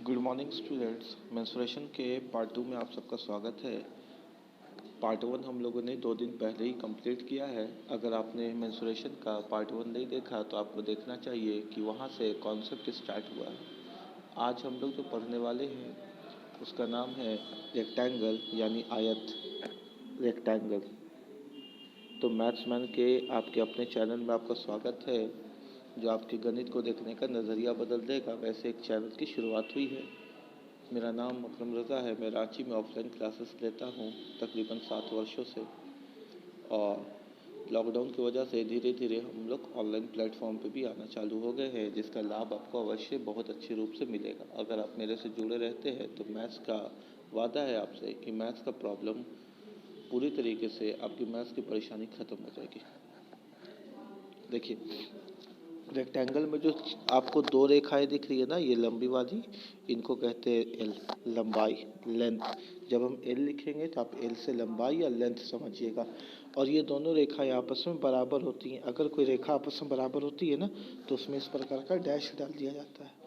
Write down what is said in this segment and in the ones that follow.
Good morning students. Menstruation के part 2 में आप सबका स्वागत है। पार्ट 1 हम लोगों ने 2 दिन पहले ही कंप्लीट किया है। अगर आपने मेंस्ट्रुएशन का पार्ट 1 नहीं देखा तो आपको देखना चाहिए कि वहाँ से कॉन्सेप्ट स्टार्ट हुआ है। आज हम लोग जो पढ़ने वाले हैं उसका नाम है रेक्टेंगल यानी आयत। रेक्टेंगल तो मैथ्समैन के आपके अपने चैनल में आपका स्वागत है, जो आपके गणित को देखने का नज़रिया बदल देगा। वैसे एक चैनल की शुरुआत हुई है। मेरा नाम अकरम रज़ा है। मैं रांची में ऑफलाइन क्लासेस लेता हूँ तकरीबन 7 वर्षों से, और लॉकडाउन की वजह से धीरे धीरे हम लोग ऑनलाइन प्लेटफॉर्म पे भी आना चालू हो गए हैं, जिसका लाभ आपको अवश्य बहुत अच्छे रूप से मिलेगा अगर आप मेरे से जुड़े रहते हैं। तो मैथ्स का वादा है आपसे कि मैथ्स का प्रॉब्लम पूरी तरीके से आपकी मैथ्स की परेशानी ख़त्म हो जाएगी। देखिए, रेक्टेंगल में जो आपको 2 रेखाएं दिख रही है ना, ये लंबी वाली, इनको कहते हैं एल, लंबाई, लेंथ। जब हम एल लिखेंगे तो आप एल से लंबाई या लेंथ समझिएगा। और ये दोनों रेखाएं आपस में बराबर होती हैं। अगर कोई रेखा आपस में बराबर होती है ना तो उसमें इस प्रकार का डैश डाल दिया जाता है।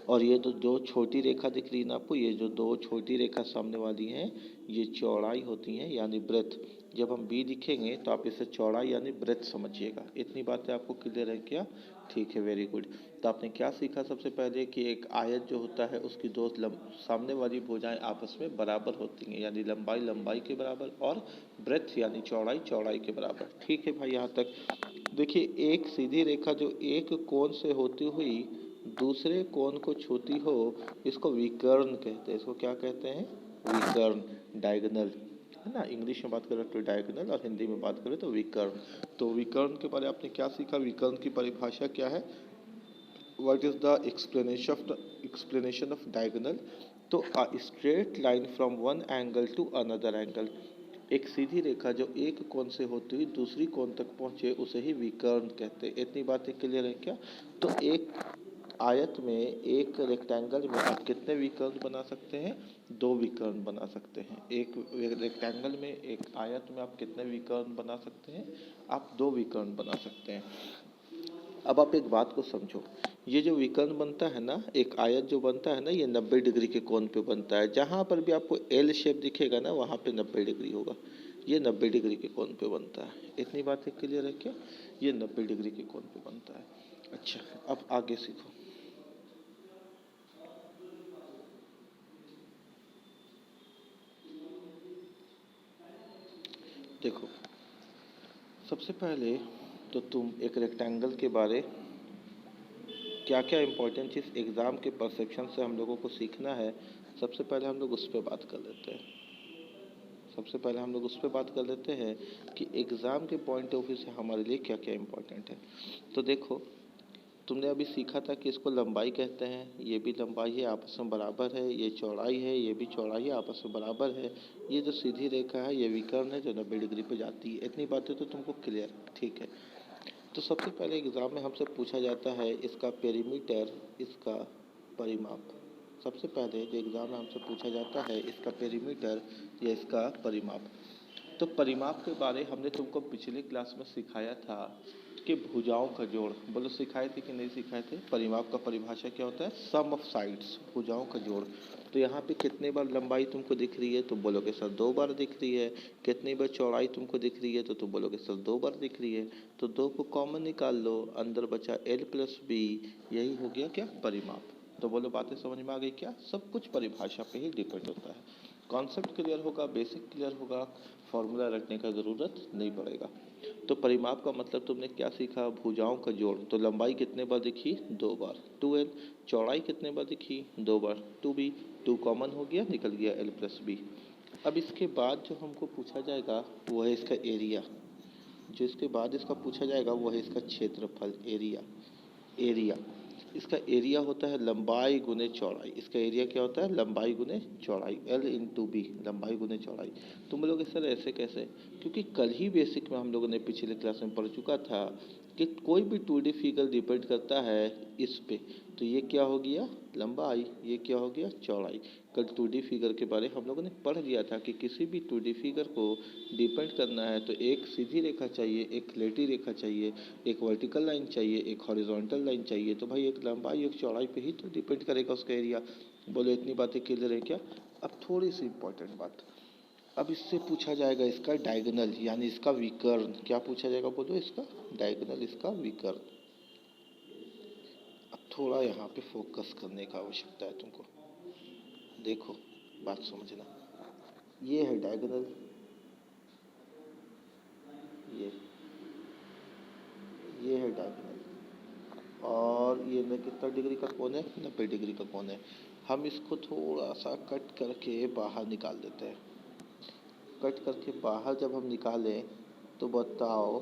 और ये तो जो छोटी रेखा दिख रही है ना आपको, ये जो 2 छोटी रेखा सामने वाली हैं ये चौड़ाई होती हैं यानी ब्रेथ। जब हम बी लिखेंगे तो आप इसे चौड़ाई यानी ब्रेथ समझिएगा। इतनी बातें आपको क्लियर है क्या? ठीक है, वेरी गुड। तो आपने क्या सीखा? सबसे पहले कि एक आयत जो होता है उसकी 2 सामने वाली भुजाएं आपस में बराबर होती हैं, यानी लंबाई लंबाई के बराबर और ब्रेथ यानी चौड़ाई चौड़ाई के बराबर। ठीक है भाई, यहाँ तक। देखिए, एक सीधी रेखा जो एक कोण से होती हुई दूसरे कोण को छूती हो, इसको विकर्ण कहते हैं। इसको क्या कहते हैं? विकर्ण, डायगोनल, है ना। इंग्लिश में बात करें तो डायगोनल और हिंदी में बात करें तो विकर्ण। तो विकर्ण के बारे में आपने क्या सीखा? विकर्ण की परिभाषा क्या है? What is the explanation of diagonal? तो a straight line from one angle to another angle, एक सीधी रेखा जो एक कोण से होती हुई दूसरी कोण तक पहुंचे उसे ही विकर्ण कहते हैं। इतनी बातें क्लियर है क्या? तो एक आयत में, एक रेक्टेंगल में आप कितने विकर्ण बना सकते हैं? 2 विकर्ण बना सकते हैं। एक रेक्टेंगल में, एक आयत में आप कितने विकर्ण बना सकते हैं? आप 2 विकर्ण बना सकते हैं। अब आप एक बात को समझो, ये जो विकर्ण बनता है ना, एक आयत जो बनता है ना, ये 90 डिग्री के कोण पे बनता है। जहाँ पर भी आपको एल शेप दिखेगा ना वहाँ पे 90 डिग्री होगा। ये 90 डिग्री के कोण पे बनता है। इतनी बातें क्लियर है क्या? ये 90 डिग्री के कोण पे बनता है। अच्छा, अब आगे सीखो। देखो, सबसे पहले तो तुम एक रेक्टेंगल के बारे क्या क्या इंपॉर्टेंट चीज़ एग्ज़ाम के परसेप्शन से हम लोगों को सीखना है, सबसे पहले हम लोग उस पर बात कर लेते हैं। सबसे पहले हम लोग उस पर बात कर लेते हैं कि एग्ज़ाम के पॉइंट ऑफ व्यू से हमारे लिए क्या क्या इम्पोर्टेंट है। तो देखो, तुमने अभी सीखा था कि इसको लंबाई कहते हैं, ये भी लंबाई है, आपस में बराबर है। ये चौड़ाई है, ये भी चौड़ाई है, आपस में बराबर है। ये जो सीधी रेखा है ये विकर्ण है जो 90 डिग्री पे जाती है। इतनी बातें तो तुमको क्लियर, ठीक है। तो सबसे पहले एग्ज़ाम में हमसे पूछा जाता है इसका पेरीमीटर, इसका परिमाप। सबसे पहले जो एग्ज़ाम में हमसे पूछा जाता है इसका पेरीमीटर या इसका परिमाप। तो परिमाप के बारे हमने तुमको पिछले क्लास में सिखाया था कि भुजाओं का जोड़। बोलो, सिखाए थे कि नहीं सिखाए थे? परिमाप का परिभाषा क्या होता है? सम ऑफ साइड्स, भुजाओं का जोड़। तो यहाँ पे कितने बार लंबाई तुमको दिख रही है? तो बोलोगे सर 2 बार दिख रही है। कितनी बार चौड़ाई तुमको दिख रही है? तो तुम बोलोगे सर 2 बार दिख रही है। तो 2 को कॉमन निकाल लो, अंदर बचा L प्लस बी, यही हो गया क्या? परिमाप। तो बोलो, बातें समझ में आ गई क्या? सब कुछ परिभाषा पे ही डिपेंड होता है। कॉन्सेप्ट क्लियर होगा, बेसिक क्लियर होगा, फॉर्मूला रखने का ज़रूरत नहीं पड़ेगा। तो परिमाप का मतलब तुमने क्या सीखा? भुजाओं का जोड़। तो लंबाई कितने बार दिखी? 2 बार, 2L। चौड़ाई कितने बार दिखी? 2 बार, 2B। 2 कॉमन हो गया, निकल गया L प्लस बी। अब इसके बाद जो हमको पूछा जाएगा वो है इसका एरिया। जो इसके बाद इसका पूछा जाएगा वो है इसका क्षेत्रफल, एरिया। एरिया, इसका एरिया होता है लंबाई गुने चौड़ाई। इसका एरिया क्या होता है? लंबाई गुने चौड़ाई, L इंटू बी, लंबाई गुने चौड़ाई। तुम लोग सर ऐसे कैसे? क्योंकि कल ही बेसिक में हम लोगों ने पिछले क्लास में पढ़ चुका था कि कोई भी 2D फिगर डिपेंड करता है इस पे। तो ये क्या हो गया? लंबाई। ये क्या हो गया? चौड़ाई। कल 2D फिगर के बारे हम लोगों ने पढ़ लिया था कि किसी भी 2D फिगर को डिपेंड करना है तो एक सीधी रेखा चाहिए, एक लेटी रेखा चाहिए, एक वर्टिकल लाइन चाहिए, एक हॉरिजॉन्टल लाइन चाहिए। तो भाई एक लंबाई एक चौड़ाई पे ही तो डिपेंड करेगा उसका एरिया। बोलो इतनी बातें क्लियर है क्या? अब थोड़ी सी इंपॉर्टेंट बात, अब इससे पूछा जाएगा इसका डायगोनल यानी इसका विकर्ण। क्या पूछा जाएगा बोलो? इसका डायगोनल, इसका विकर्ण। अब थोड़ा यहाँ पे फोकस करने का आवश्यकता है तुमको। देखो बात समझना, ये है डायगोनल, ये ये है डायगोनल, और ये में कितना डिग्री का कोण है? 90 डिग्री का कोण है। हम इसको थोड़ा सा कट करके बाहर निकाल देते हैं। कट करके बाहर जब हम निकालें तो बताओ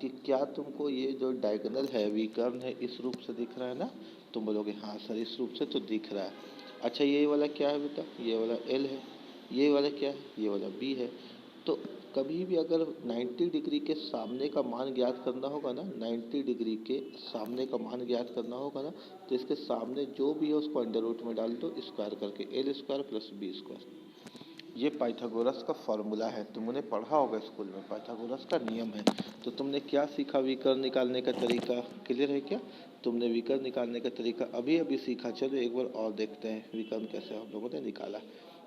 कि क्या तुमको ये जो डायगोनल है, विकर्ण है, इस रूप से दिख रहा है ना? तुम बोलोगे हाँ सर इस रूप से तो दिख रहा है। अच्छा ये वाला क्या है बेटा? ये वाला एल है। ये वाला क्या है? ये वाला बी है। तो कभी भी अगर 90 डिग्री के सामने का मान ज्ञात करना होगा ना, 90 डिग्री के सामने का मान ज्ञात करना होगा ना, तो इसके सामने जो भी है उसको अंडर रूट में डाल दो स्क्वायर करके, L square plus B square. ये पाइथागोरस का फॉर्मूला है, तुमने पढ़ा होगा स्कूल में, पाइथागोरस का नियम है। तो तुमने क्या सीखा? विकर्ण निकालने का तरीका क्लियर है क्या? तुमने विकर्ण निकालने का तरीका अभी अभी सीखा। चलो एक बार और देखते हैं विकर्ण कैसे हम लोगों ने निकाला।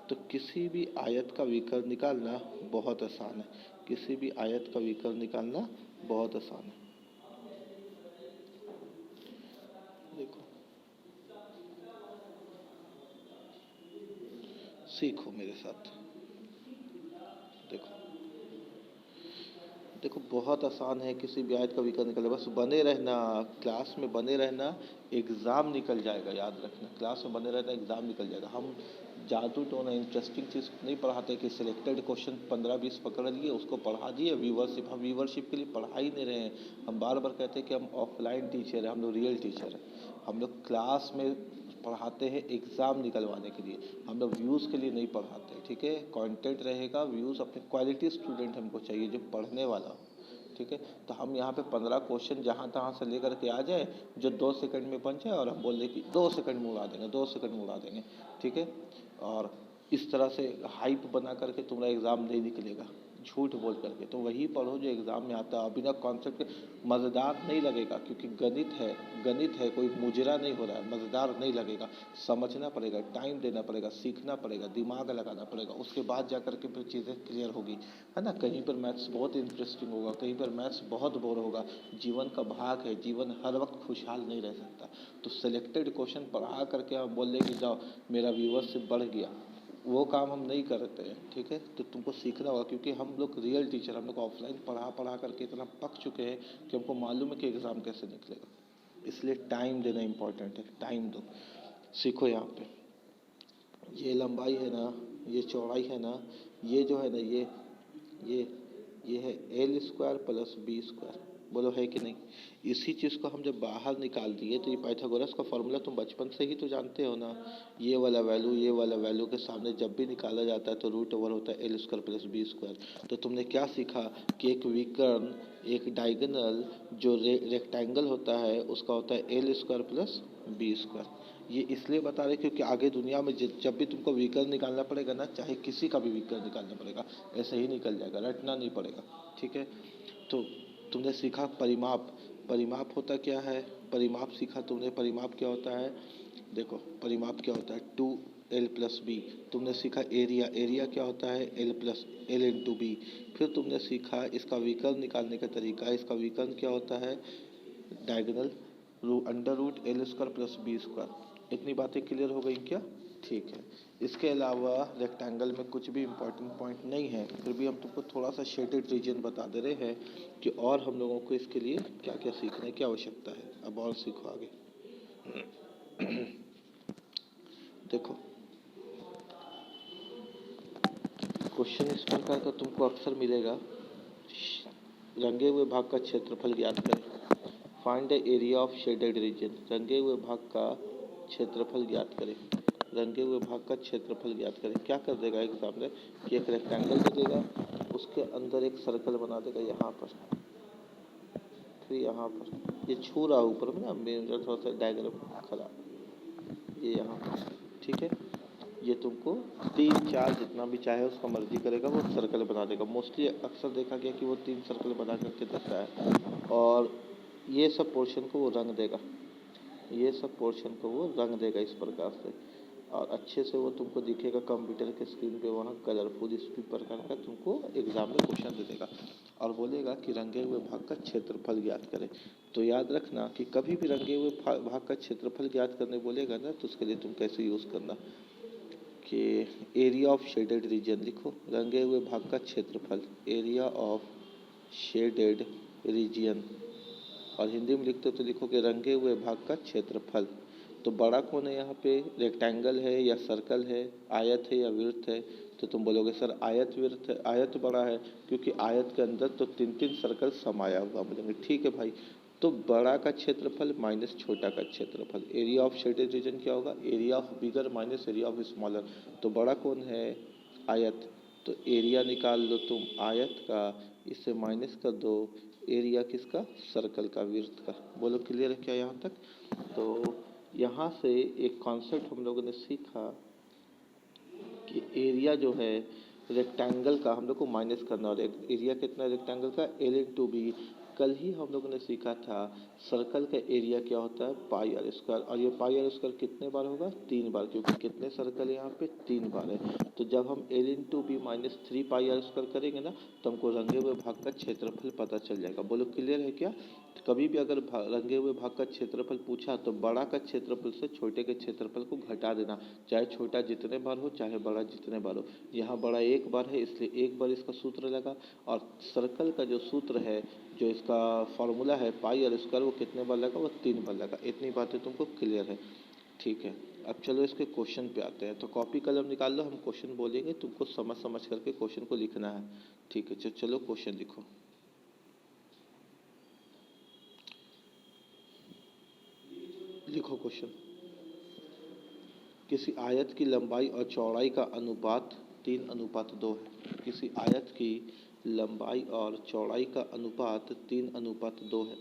तो किसी भी आयत का विकर्ण निकालना बहुत आसान है। किसी भी आयत का विकर्ण निकालना बहुत आसान है। देखो सीखो मेरे साथ। देखो देखो बहुत आसान है किसी भी आयत का विकर्ण निकालना। बस बने रहना, क्लास में बने रहना, एग्ज़ाम निकल जाएगा। याद रखना, क्लास में बने रहना, एग्ज़ाम निकल जाएगा। हम जादू टोना इंटरेस्टिंग चीज़ नहीं पढ़ाते कि सिलेक्टेड क्वेश्चन 15-20 पकड़ लिए उसको पढ़ा दिए। व्यूवरशिप, हम व्यूवरशिप के लिए पढ़ा ही नहीं रहे हैं। हम बार बार कहते हैं कि हम ऑफलाइन टीचर हैं, हम लोग रियल टीचर हैं। हम लोग क्लास में पढ़ाते हैं एग्ज़ाम निकलवाने के लिए, हम लोग व्यूज़ के लिए नहीं पढ़ाते। ठीक है, कंटेंट रहेगा, व्यूज़ अपने क्वालिटी स्टूडेंट हमको चाहिए जो पढ़ने वाला हो। ठीक है, तो हम यहाँ पे 15 क्वेश्चन जहाँ तहाँ से लेकर के आ जाए जो 2 सेकंड में बन जाए और हम बोल दें कि 2 सेकंड में उड़ा देंगे, 2 सेकंड में उड़ा देंगे। ठीक है, और इस तरह से हाइप बना करके तुम्हारा एग्ज़ाम नहीं निकलेगा झूठ बोल करके। तो वही पढ़ो जो एग्ज़ाम में आता है, बिना कॉन्सेप्ट के मज़ेदार नहीं लगेगा, क्योंकि गणित है, गणित है, कोई मुजरा नहीं हो रहा है, मज़ेदार नहीं लगेगा। समझना पड़ेगा, टाइम देना पड़ेगा, सीखना पड़ेगा, दिमाग लगाना पड़ेगा, उसके बाद जा कर के फिर चीज़ें क्लियर होगी, है ना। कहीं पर मैथ्स बहुत इंटरेस्टिंग होगा, कहीं पर मैथ्स बहुत बोर होगा। जीवन का भाग है, जीवन हर वक्त खुशहाल नहीं रह सकता। तो सिलेक्टेड क्वेश्चन पढ़ा करके आप बोल दें कि जाओ मेरा व्यूअरशिप बढ़ गया, वो काम हम नहीं करते हैं। ठीक है, तो तुमको सीखना होगा, क्योंकि हम लोग रियल टीचर, हम लोग ऑफलाइन पढ़ा पढ़ा करके इतना पक चुके हैं कि हमको मालूम है कि एग्ज़ाम कैसे निकलेगा। इसलिए टाइम देना इम्पोर्टेंट है, टाइम दो। सीखो यहाँ पे ये लंबाई है ना, ये चौड़ाई है ना, ये जो है ना, ये ये है L square plus B square. बोलो है कि नहीं? इसी चीज़ को हम जब बाहर निकाल दिए तो ये पाइथागोरस का फॉर्मूला तुम बचपन से ही तो जानते हो ना। ये वाला वैल्यू, ये वाला वैल्यू के सामने जब भी निकाला जाता है तो रूट ओवर होता है L square plus B square. तो तुमने क्या सीखा कि एक विकर्ण, एक डायगोनल जो रेक्टेंगल होता है उसका होता है L square plus B square. ये इसलिए बता रहे क्योंकि आगे दुनिया में जब भी तुमको विकर्ण निकालना पड़ेगा ना, चाहे किसी का भी विकर्ण निकालना पड़ेगा, ऐसे ही निकल जाएगा, रटना नहीं पड़ेगा। ठीक है, तो तुमने सीखा परिमाप। परिमाप होता क्या है? परिमाप सीखा तुमने, परिमाप क्या होता है? देखो परिमाप क्या होता है, 2L प्लस बी। तुमने सीखा एरिया, एरिया क्या होता है? L into B. फिर तुमने सीखा इसका विकर्ण निकालने का तरीका, इसका विकर्ण क्या होता है? Diagonal under root L square plus B square. इतनी बातें क्लियर हो गई क्या? ठीक है, इसके अलावा रेक्टेंगल में कुछ भी इम्पोर्टेंट पॉइंट नहीं है, फिर भी हम तुमको थोड़ा सा शेडेड रीजन बता दे रहे हैं कि और हम लोगों को इसके लिए क्या क्या सीखने की आवश्यकता है। अब और सीखो आगे। देखो क्वेश्चन इस प्रकार का तुमको अक्सर मिलेगा, रंगे हुए भाग का क्षेत्रफल ज्ञात करें। Find the area of shaded region. रंगे हुए भाग का क्षेत्रफल ज्ञात करें। रंगे हुए भाग का क्षेत्रफल ज्ञात करें। क्या कर देगा एग्जाम में कि एक रेक्टेंगल दे देगा, उसके अंदर एक सर्कल बना देगा यहाँ पर, फिर यहाँ पर ये छू रहा ऊपर में ना, मेरा थोड़ा सा डायग्राम खराब, ये यहाँ पर। ठीक है, ये तुमको 3 4 जितना भी चाहे उसका मर्जी करेगा वो सर्कल बना देगा। मोस्टली अक्सर देखा गया कि वो 3 सर्कल बना करके देता है और ये सब पोर्शन को वो रंग देगा, ये सब पोर्शन को वो रंग देगा इस प्रकार से और अच्छे से वो तुमको दिखेगा कंप्यूटर के स्क्रीन पे, वहाँ कलरफुल इस प्रकार का तुमको एग्जाम में क्वेश्चन दे देगा और बोलेगा कि रंगे हुए भाग का क्षेत्रफल ज्ञात करें। तो याद रखना कि कभी भी रंगे हुए भाग का क्षेत्रफल ज्ञात करने बोलेगा ना तो उसके लिए तुम कैसे यूज़ करना कि एरिया ऑफ शेडेड रीजन लिखो, रंगे हुए भाग का क्षेत्रफल, एरिया ऑफ शेडेड रीजन, और हिंदी में लिखते हो तो लिखो कि रंगे हुए भाग का क्षेत्रफल। तो बड़ा कौन है यहाँ पे, रेक्टेंगल है या सर्कल है, आयत है या वृत्त है? तो तुम बोलोगे सर आयत वृत्त है, आयत बड़ा है क्योंकि आयत के अंदर तो 3 सर्कल समाया हुआ। बोलेंगे ठीक है भाई, तो बड़ा का क्षेत्रफल माइनस छोटा का क्षेत्रफल, एरिया ऑफ शेडेड रीजन क्या होगा, area of bigger minus area of smaller. तो बड़ा कौन है, आयत, तो एरिया निकाल लो तुम आयत का, इससे माइनस कर दो एरिया किसका, सर्कल का, वृत्त का। बोलो क्लियर है क्या यहाँ तक? तो यहाँ से एक कॉन्सेप्ट हम लोगों ने सीखा कि एरिया जो है रेक्टेंगल का हम लोग को माइनस करना, और एरिया कितना है रेक्टेंगल का, एल इंटू बी। कल ही हम लोगों ने सीखा था सर्कल का एरिया क्या होता है, पाई आर स्क्वायर, और ये पाई आर स्क्वायर कितने बार होगा, 3 बार, क्योंकि कितने सर्कल है यहाँ पे, 3 बार है। तो जब हम L into B minus 3 pi R square करेंगे ना तो हमको रंगे हुए भाग का क्षेत्रफल पता चल जाएगा। बोलो क्लियर है क्या? तो कभी भी अगर रंगे हुए भाग का क्षेत्रफल पूछा तो बड़ा का क्षेत्रफल से छोटे के क्षेत्रफल को घटा देना, चाहे छोटा जितने बार हो चाहे बड़ा जितने बार हो। यहाँ बड़ा 1 बार है इसलिए 1 बार इसका सूत्र लगा, और सर्कल का जो सूत्र है, जो इसका फॉर्मूला है पाई आर स्क्वायर, वो कितने बार लगा, वो 3 बार लगा। इतनी बातें तुमको क्लियर है? ठीक है, अब चलो इसके क्वेश्चन पे आते हैं। तो कॉपी कलम निकाल लो, हम क्वेश्चन बोलेंगे, तुमको समझ समझ करके क्वेश्चन को लिखना है। ठीक है, चलो क्वेश्चन लिखो। लिखो क्वेश्चन। किसी आयत की लंबाई और चौड़ाई का अनुपात 3:2 है। किसी आयत की लंबाई और चौड़ाई का अनुपात 3:2 है।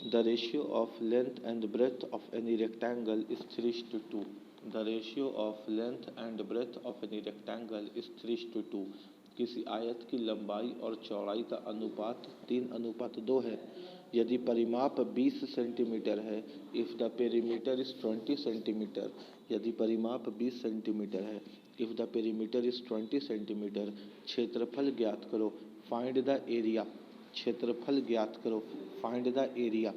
The ratio of length and breadth of any rectangle is 3:2. The ratio of length and breadth of any rectangle is 3:2. किसी आयत की लंबाई और चौड़ाई का अनुपात 3:2 है यदि परिमाप 20 सेंटीमीटर है। If the perimeter is 20 centimetre, यदि परिमाप 20 सेंटीमीटर है। If the perimeter is 20 centimetre, क्षेत्रफल ज्ञात करो, फाइंड द एरिया, क्षेत्रफल ज्ञात करो, फाइंड द एरिया।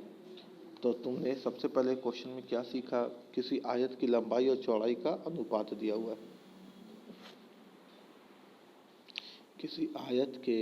तो तुमने सबसे पहले क्वेश्चन में क्या सीखा, किसी आयत की लंबाई और चौड़ाई का अनुपात दिया हुआ है। किसी आयत के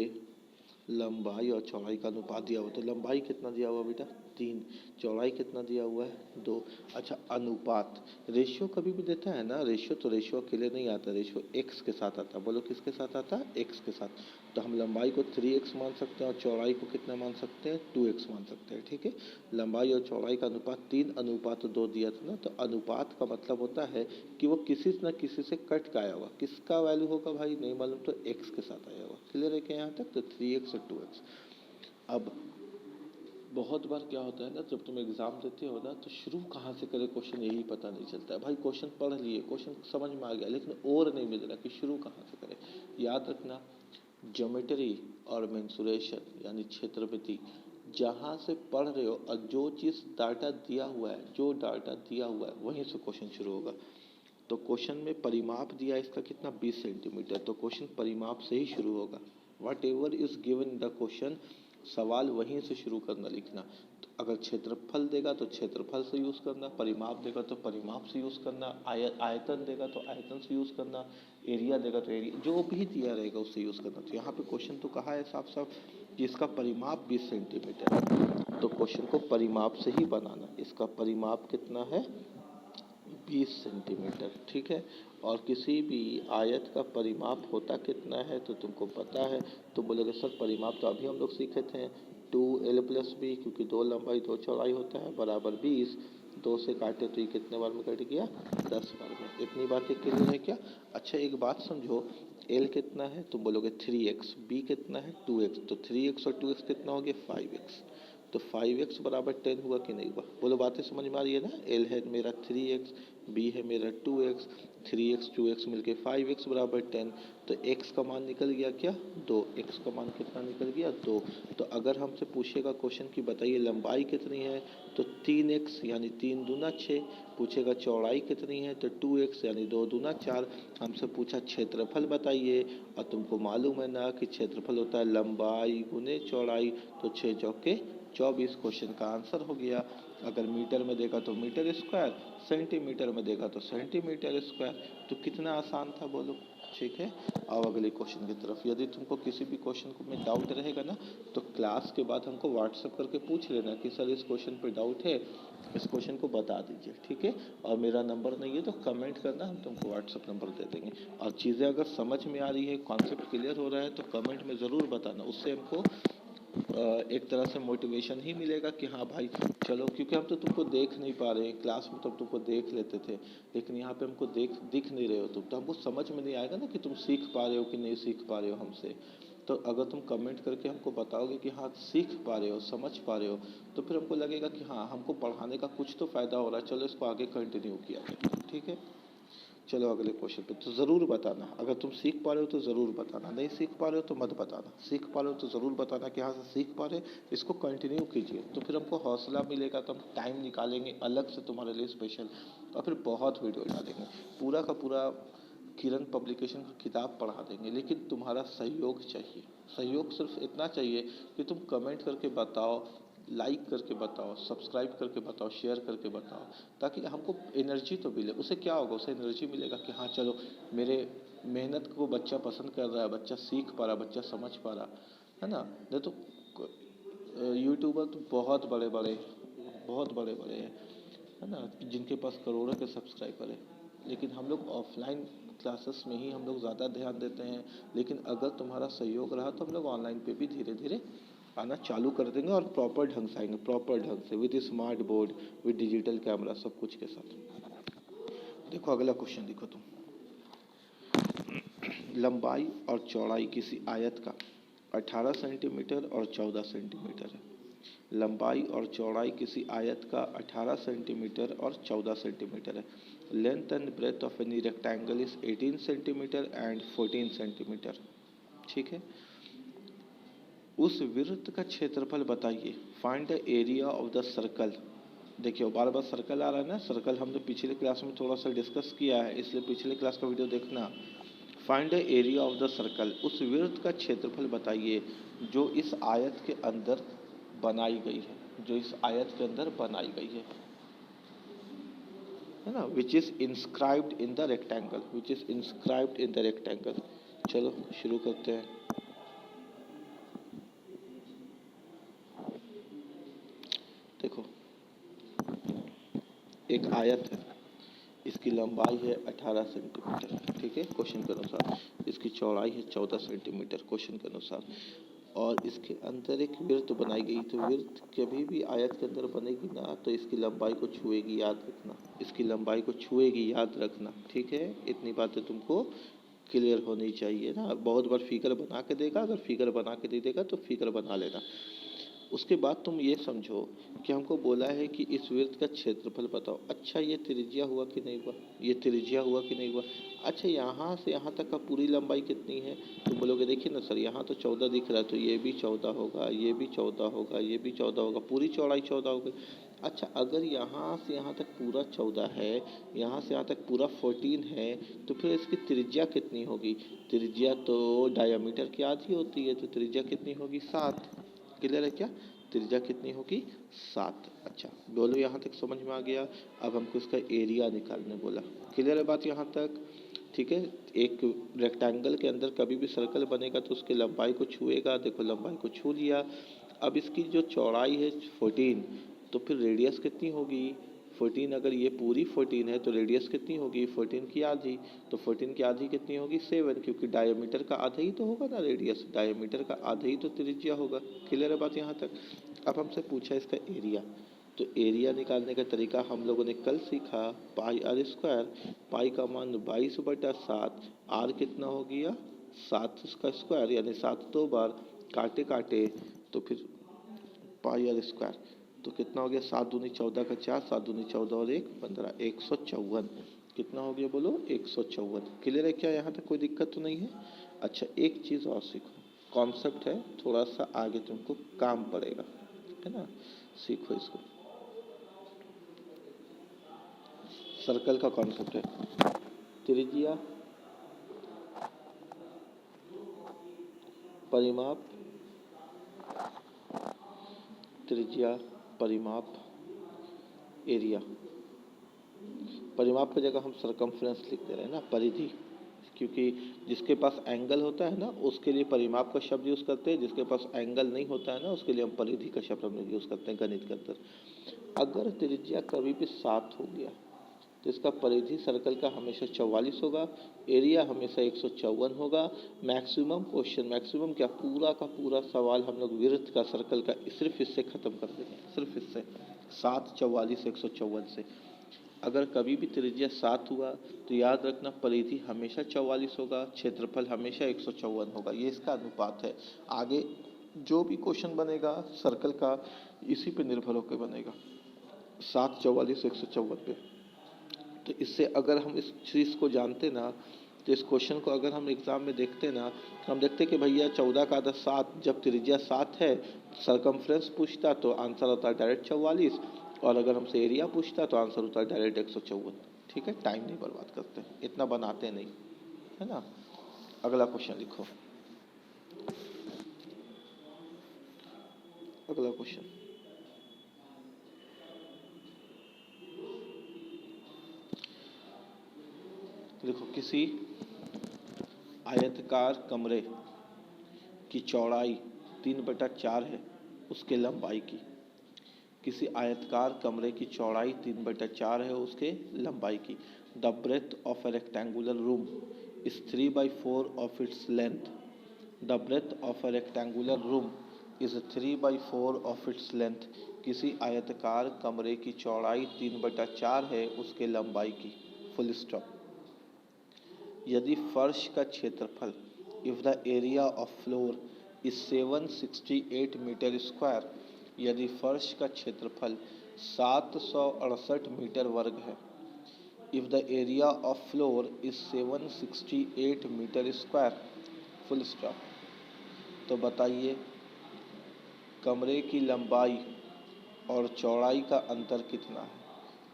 लंबाई और चौड़ाई का अनुपात दिया हुआ, तो लंबाई कितना दिया हुआ बेटा, 3, चौड़ाई कितना दिया हुआ है, 2। अच्छा अनुपात, रेशियो कभी भी देता है ना, रेशियो तो रेशियो अकेले नहीं आता, रेशियो एक्स के साथ आता है। बोलो किसके साथ आता है, एक्स के साथ। तो हम लंबाई को 3x मान सकते हैं और चौड़ाई को कितना मान सकते हैं, 2x मान सकते हैं। ठीक है, लंबाई और चौड़ाई का अनुपात 3:2 दिया था ना। तो अनुपात का मतलब होता है कि वो किसी न किसी से कट का आया हुआ, किसका वैल्यू होगा भाई नहीं मालूम, तो x के साथ आया हुआ। क्लियर है क्या यहाँ तक? तो 3x और 2x। अब बहुत बार क्या होता है ना, जब तुम एग्ज़ाम देते हो ना तो शुरू कहाँ से करें क्वेश्चन यही पता नहीं चलता है। भाई क्वेश्चन पढ़ लिए, क्वेश्चन समझ में आ गया, लेकिन और नहीं मिल रहा कि शुरू कहाँ से करें। याद रखना ज्योमेट्री और मेंसुरेशन यानी क्षेत्रमिति, जहाँ से पढ़ रहे हो और जो चीज़ डाटा दिया हुआ है, जो डाटा दिया हुआ है वहीं से क्वेश्चन शुरू होगा। तो क्वेश्चन में परिमाप दिया इसका कितना, 20 सेंटीमीटर, तो क्वेश्चन परिमाप से ही शुरू होगा। What ever is given in the question, सवाल वहीं से शुरू करना, लिखना। तो अगर क्षेत्रफल देगा तो क्षेत्रफल से यूज़ करना, परिमाप देगा तो परिमाप से यूज़ करना, आयतन देगा तो आयतन से यूज़ करना, एरिया देगा तो एरिया, जो भी दिया रहेगा उससे यूज़ करना। तो यहाँ पे क्वेश्चन तो कहा है साफ साफ कि इसका परिमाप 20 सेंटीमीटर है, तो क्वेश्चन को परिमाप से ही बनाना। इसका परिमाप कितना है, 20 सेंटीमीटर। ठीक है, और किसी भी आयत का परिमाप होता कितना है तो तुमको पता है। तो बोलोगे सर परिमाप तो अभी हम लोग सीखे थे, 2l+b, क्योंकि 2 लंबाई 2 चौड़ाई होता है, बराबर 20। 2 से काटे तो ये कितने बार में कट गया, 10 बार में। इतनी बातें क्लियर है क्या? अच्छा एक बात समझो, l कितना है, तुम बोलोगे 3x, b कितना है 2x, तो 3x और 2x कितना हो गया 5x। तो 5x बराबर 10 हुआ कि नहीं हुआ? बोलो, बातें समझ में आ रही है ना? L है मेरा 3x, B है मेरा 2x, 3x 2x मिलके 5x बराबर 10। तो x का मान निकल गया क्या? 2। x का मान कितना निकल गया? 2। तो अगर हमसे पूछेगा क्वेश्चन की बताइए लंबाई कितनी है, तो 3x यानी 3 दूना 6। पूछेगा चौड़ाई कितनी है, तो 2x यानी 2 दूना 4। हमसे पूछा क्षेत्रफल बताइए, और तुमको मालूम है ना कि क्षेत्रफल होता है लंबाई गुने चौड़ाई, तो 6 चौके 24। क्वेश्चन का आंसर हो गया। अगर मीटर में देखा तो मीटर स्क्वायर, सेंटीमीटर में देखा तो सेंटीमीटर स्क्वायर। तो कितना आसान था बोलो? ठीक है। अब अगले क्वेश्चन की तरफ। यदि तुमको किसी भी क्वेश्चन को में डाउट रहेगा ना, तो क्लास के बाद हमको व्हाट्सएप करके पूछ लेना कि सर इस क्वेश्चन पर डाउट है, इस क्वेश्चन को बता दीजिए, ठीक है। और मेरा नंबर नहीं है तो कमेंट करना, हम तुमको व्हाट्सएप नंबर दे देंगे। और चीज़ें अगर समझ में आ रही है, कॉन्सेप्ट क्लियर हो रहा है, तो कमेंट में ज़रूर बताना। उससे हमको एक तरह से मोटिवेशन ही मिलेगा कि हाँ भाई चलो, क्योंकि हम तो तुमको देख नहीं पा रहे हैं। क्लास में तो तुमको देख लेते थे, लेकिन यहाँ पे हमको दिख नहीं रहे हो तुम, तो हमको समझ में नहीं आएगा ना कि तुम सीख पा रहे हो कि नहीं सीख पा रहे हो हमसे। तो अगर तुम कमेंट करके हमको बताओगे कि हाँ सीख पा रहे हो, समझ पा रहे हो, तो फिर हमको लगेगा कि हाँ हमको पढ़ाने का कुछ तो फ़ायदा हो रहा है, चलो इसको आगे कंटिन्यू किया जाए, ठीक है। चलो अगले क्वेश्चन पे। तो ज़रूर बताना, अगर तुम सीख पा रहे हो तो ज़रूर बताना, नहीं सीख पा रहे हो तो मत बताना। सीख पा रहे हो तो ज़रूर बताना कि हाँ से सीख पा रहे, इसको कंटिन्यू कीजिए, तो फिर हमको हौसला मिलेगा, तो हम टाइम निकालेंगे अलग से तुम्हारे लिए स्पेशल, और फिर बहुत वीडियो डालेंगे। पूरा का पूरा किरण पब्लिकेशन की किताब पढ़ा देंगे, लेकिन तुम्हारा सहयोग चाहिए। सहयोग सिर्फ इतना चाहिए कि तुम कमेंट करके बताओ, लाइक करके बताओ, सब्सक्राइब करके बताओ, शेयर करके बताओ, ताकि हमको एनर्जी तो मिले। उसे क्या होगा? उसे एनर्जी मिलेगा कि हाँ चलो मेरे मेहनत को बच्चा पसंद कर रहा है, बच्चा सीख पा रहा, बच्चा समझ पा रहा है ना। नहीं तो यूट्यूबर तो बहुत बड़े बड़े हैं, है ना, जिनके पास करोड़ों के सब्सक्राइबर है। लेकिन हम लोग ऑफलाइन क्लासेस में ही हम लोग ज़्यादा ध्यान देते हैं। लेकिन अगर तुम्हारा सहयोग रहा तो हम लोग ऑनलाइन पे भी धीरे धीरे आना चालू कर देंगे, और प्रॉपर ढंग से आएंगे, प्रॉपर ढंग से, with smart board, with digital camera, सब कुछ के साथ। देखो अगला क्वेश्चन, देखो तुम। लंबाई और चौड़ाई किसी आयत का 18 सेंटीमीटर और 14 सेंटीमीटर है। लंबाई और चौड़ाई किसी आयत का 18 सेंटीमीटर और 14 सेंटीमीटर है। Length and breadth of any rectangle is 18 centimetre and 14 centimetre, ठीक है। उस वृत्त का क्षेत्रफल बताइए। Find the area of the circle. देखिए बार बार सर्कल आ रहा है ना, सर्कल हमने पिछले क्लास में थोड़ा सा डिस्कस किया है, इसलिए पिछले क्लास का वीडियो देखना। Find the area of the circle. उस वृत्त का क्षेत्रफल बताइए जो इस आयत के अंदर बनाई गई है, जो इस आयत के अंदर बनाई गई है ना, which is inscribed in the rectangle, which is inscribed in the rectangle. चलो शुरू करते हैं। देखो एक आयत है, इसकी लंबाई है 18 सेंटीमीटर, ठीक है क्वेश्चन के अनुसार। इसकी चौड़ाई है 14 सेंटीमीटर क्वेश्चन के अनुसार, और इसके अंदर एक वृत्त बनाई गई। तो वृत्त कभी भी आयत के अंदर बनेगी ना, तो इसकी लंबाई को छुएगी, याद रखना। इसकी लंबाई को छुएगी, याद रखना, ठीक है। इतनी बातें तुमको क्लियर होनी चाहिए ना। बहुत बार फिगर बना के देगा, अगर फिगर बना के दे देगा तो फिगर बना लेना। उसके बाद तुम ये समझो कि हमको बोला है कि इस वृत्त का क्षेत्रफल बताओ। अच्छा ये त्रिज्या हुआ कि नहीं हुआ? ये त्रिज्या हुआ कि नहीं हुआ? अच्छा यहाँ से यहाँ तक का पूरी लंबाई कितनी है? तुम बोलोगे देखिए ना सर यहाँ तो 14 दिख रहा है, तो ये भी 14 होगा, ये भी 14 होगा, ये भी 14 होगा, पूरी चौड़ाई 14 होगी। अच्छा अगर यहाँ से यहाँ तक पूरा 14 है, यहाँ से यहाँ तक पूरा 14 है, तो फिर इसकी त्रिज्या कितनी होगी? त्रिज्या तो डायमीटर की आधी होती है, तो त्रिज्या कितनी होगी? 7। क्लियर है क्या? त्रिज्या कितनी होगी? 7। अच्छा बोलो यहाँ तक समझ में आ गया। अब हमको इसका एरिया निकालने बोला। क्लियर है बात यहाँ तक? ठीक है। एक रेक्टेंगल के अंदर कभी भी सर्कल बनेगा तो उसकी लंबाई को छुएगा। देखो लंबाई को छू लिया। अब इसकी जो चौड़ाई है 14, तो फिर रेडियस कितनी होगी? 14। अगर ये पूरी 14 है तो रेडियस कितनी होगी? 14 की आधी। तो 14 की आधी कितनी होगी? 7, क्योंकि डायमीटर का आधा ही तो होगा ना रेडियस, डायमीटर का आधा ही तो त्रिज्या होगा। क्लियर है बात यहाँ तक? अब हमसे पूछा इसका एरिया, तो एरिया निकालने का तरीका हम लोगों ने कल सीखा, पाई आर स्क्वायर। पाई का मान 22/7, आर कितना हो गया? 7 का स्क्वायर, यानी 7 2 बार, काटे काटे तो फिर पाई आर स्क्वायर। तो कितना हो गया, 7 दूनी 14 का 4, 7 दूनी 14 और 1 15, 154। कितना हो गया बोलो, 154। क्लियर है क्या, यहाँ तक कोई दिक्कत तो नहीं है। अच्छा एक चीज़ और सीखो, कॉन्सेप्ट है थोड़ा सा आगे तुमको काम पड़ेगा, है ना, सीखो इसको। सर्कल का कॉन्सेप्ट है, त्रिज्या, परिमाप, त्रिज्या, परिमाप, एरिया। परिमाप की जगह हम सरकमफ्रेंस लिख दे रहे हैं ना, परिधि, क्योंकि जिसके पास एंगल होता है ना उसके लिए परिमाप का शब्द यूज़ करते हैं, जिसके पास एंगल नहीं होता है ना उसके लिए हम परिधि का शब्द हम यूज़ करते हैं गणित के अंदर। अगर त्रिज्या कभी भी 7 हो गया तो इसका परिधि सर्कल का हमेशा 44 होगा, एरिया हमेशा 154 होगा। मैक्सिमम क्वेश्चन, मैक्सिमम क्या, पूरा का पूरा सवाल हम लोग वृत्त का सर्कल का सिर्फ इससे ख़त्म कर देंगे, सिर्फ इससे 7 44 154 से। अगर कभी भी त्रिज्या 7 हुआ तो याद रखना परिधि हमेशा 44 होगा, क्षेत्रफल हमेशा 154 होगा, ये इसका अनुपात है। आगे जो भी क्वेश्चन बनेगा सर्कल का इसी पे निर्भर होकर बनेगा, 7 44 154 पे। तो इससे अगर हम इस चीज़ को जानते ना, तो इस क्वेश्चन को अगर हम एग्जाम में देखते ना, तो हम देखते कि भैया 14 का आधा 7, जब त्रिज्या 7 है, सरकमफ्रेंस पूछता तो आंसर होता है डायरेक्ट 44, और अगर हमसे एरिया पूछता तो आंसर होता है डायरेक्ट 154। ठीक है, टाइम नहीं बर्बाद करते, इतना बनाते नहीं, है ना। अगला क्वेश्चन लिखो, अगला क्वेश्चन देखो, किसी आयताकार कमरे की चौड़ाई 3/4 है उसके लंबाई की। किसी आयताकार कमरे की चौड़ाई 3/4 है उसके लंबाई की। The breadth of a rectangular room is 3/4 of its length. The breadth of a rectangular room is 3/4 of its length. किसी आयताकार कमरे की चौड़ाई 3/4 है उसके लंबाई की। Full stop. यदि फर्श का क्षेत्रफल, if the area of floor is 768 metre square, यदि फर्श का क्षेत्रफल 768 मीटर वर्ग है, if the area of floor is 768 metre square, full stop. तो बताइए कमरे की लंबाई और चौड़ाई का अंतर कितना है।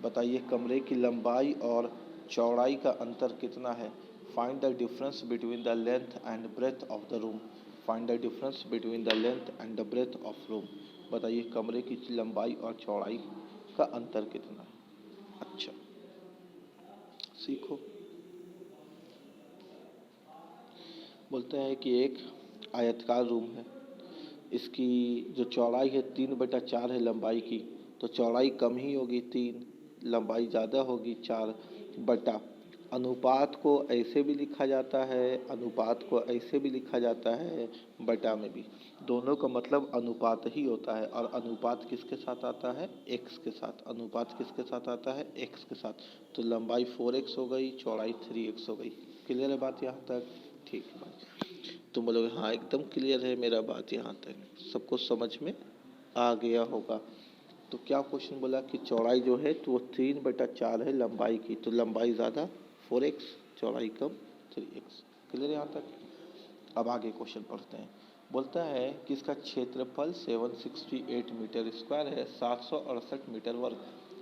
बताइए कमरे की लंबाई और चौड़ाई का अंतर कितना है। Find the difference between the length and breadth of the room. Find the difference between the length and the breadth of room. बताइए कमरे की लंबाई और चौड़ाई का अंतर कितना है। अच्छा सीखो। बोलते हैं कि एक आयताकार रूम है, इसकी जो चौड़ाई है 3/4 है लंबाई की, तो चौड़ाई कम ही होगी 3, लंबाई ज़्यादा होगी 4 बटा। अनुपात को ऐसे भी लिखा जाता है, अनुपात को ऐसे भी लिखा जाता है, बटा में भी। दोनों का मतलब अनुपात ही होता है, और अनुपात किसके साथ आता है, x के साथ। अनुपात किसके साथ आता है, x के साथ। तो लंबाई 4x हो गई, चौड़ाई 3x हो गई। क्लियर है बात यहाँ तक, ठीक है भाई। तुम बोलोगे हाँ एकदम क्लियर है मेरा बात यहाँ तक, सबको समझ में आ गया होगा। तो क्या क्वेश्चन बोला कि चौड़ाई जो है तो वो 3/4 है लंबाई की, तो लंबाई ज़्यादा 4x, चौड़ाई कम 3x। क्लियर है यहाँ तक। अब आगे क्वेश्चन पढ़ते हैं। बोलता है कि इसका क्षेत्रफल 768 मीटर स्क्वायर है, 768 मीटर वर्ग।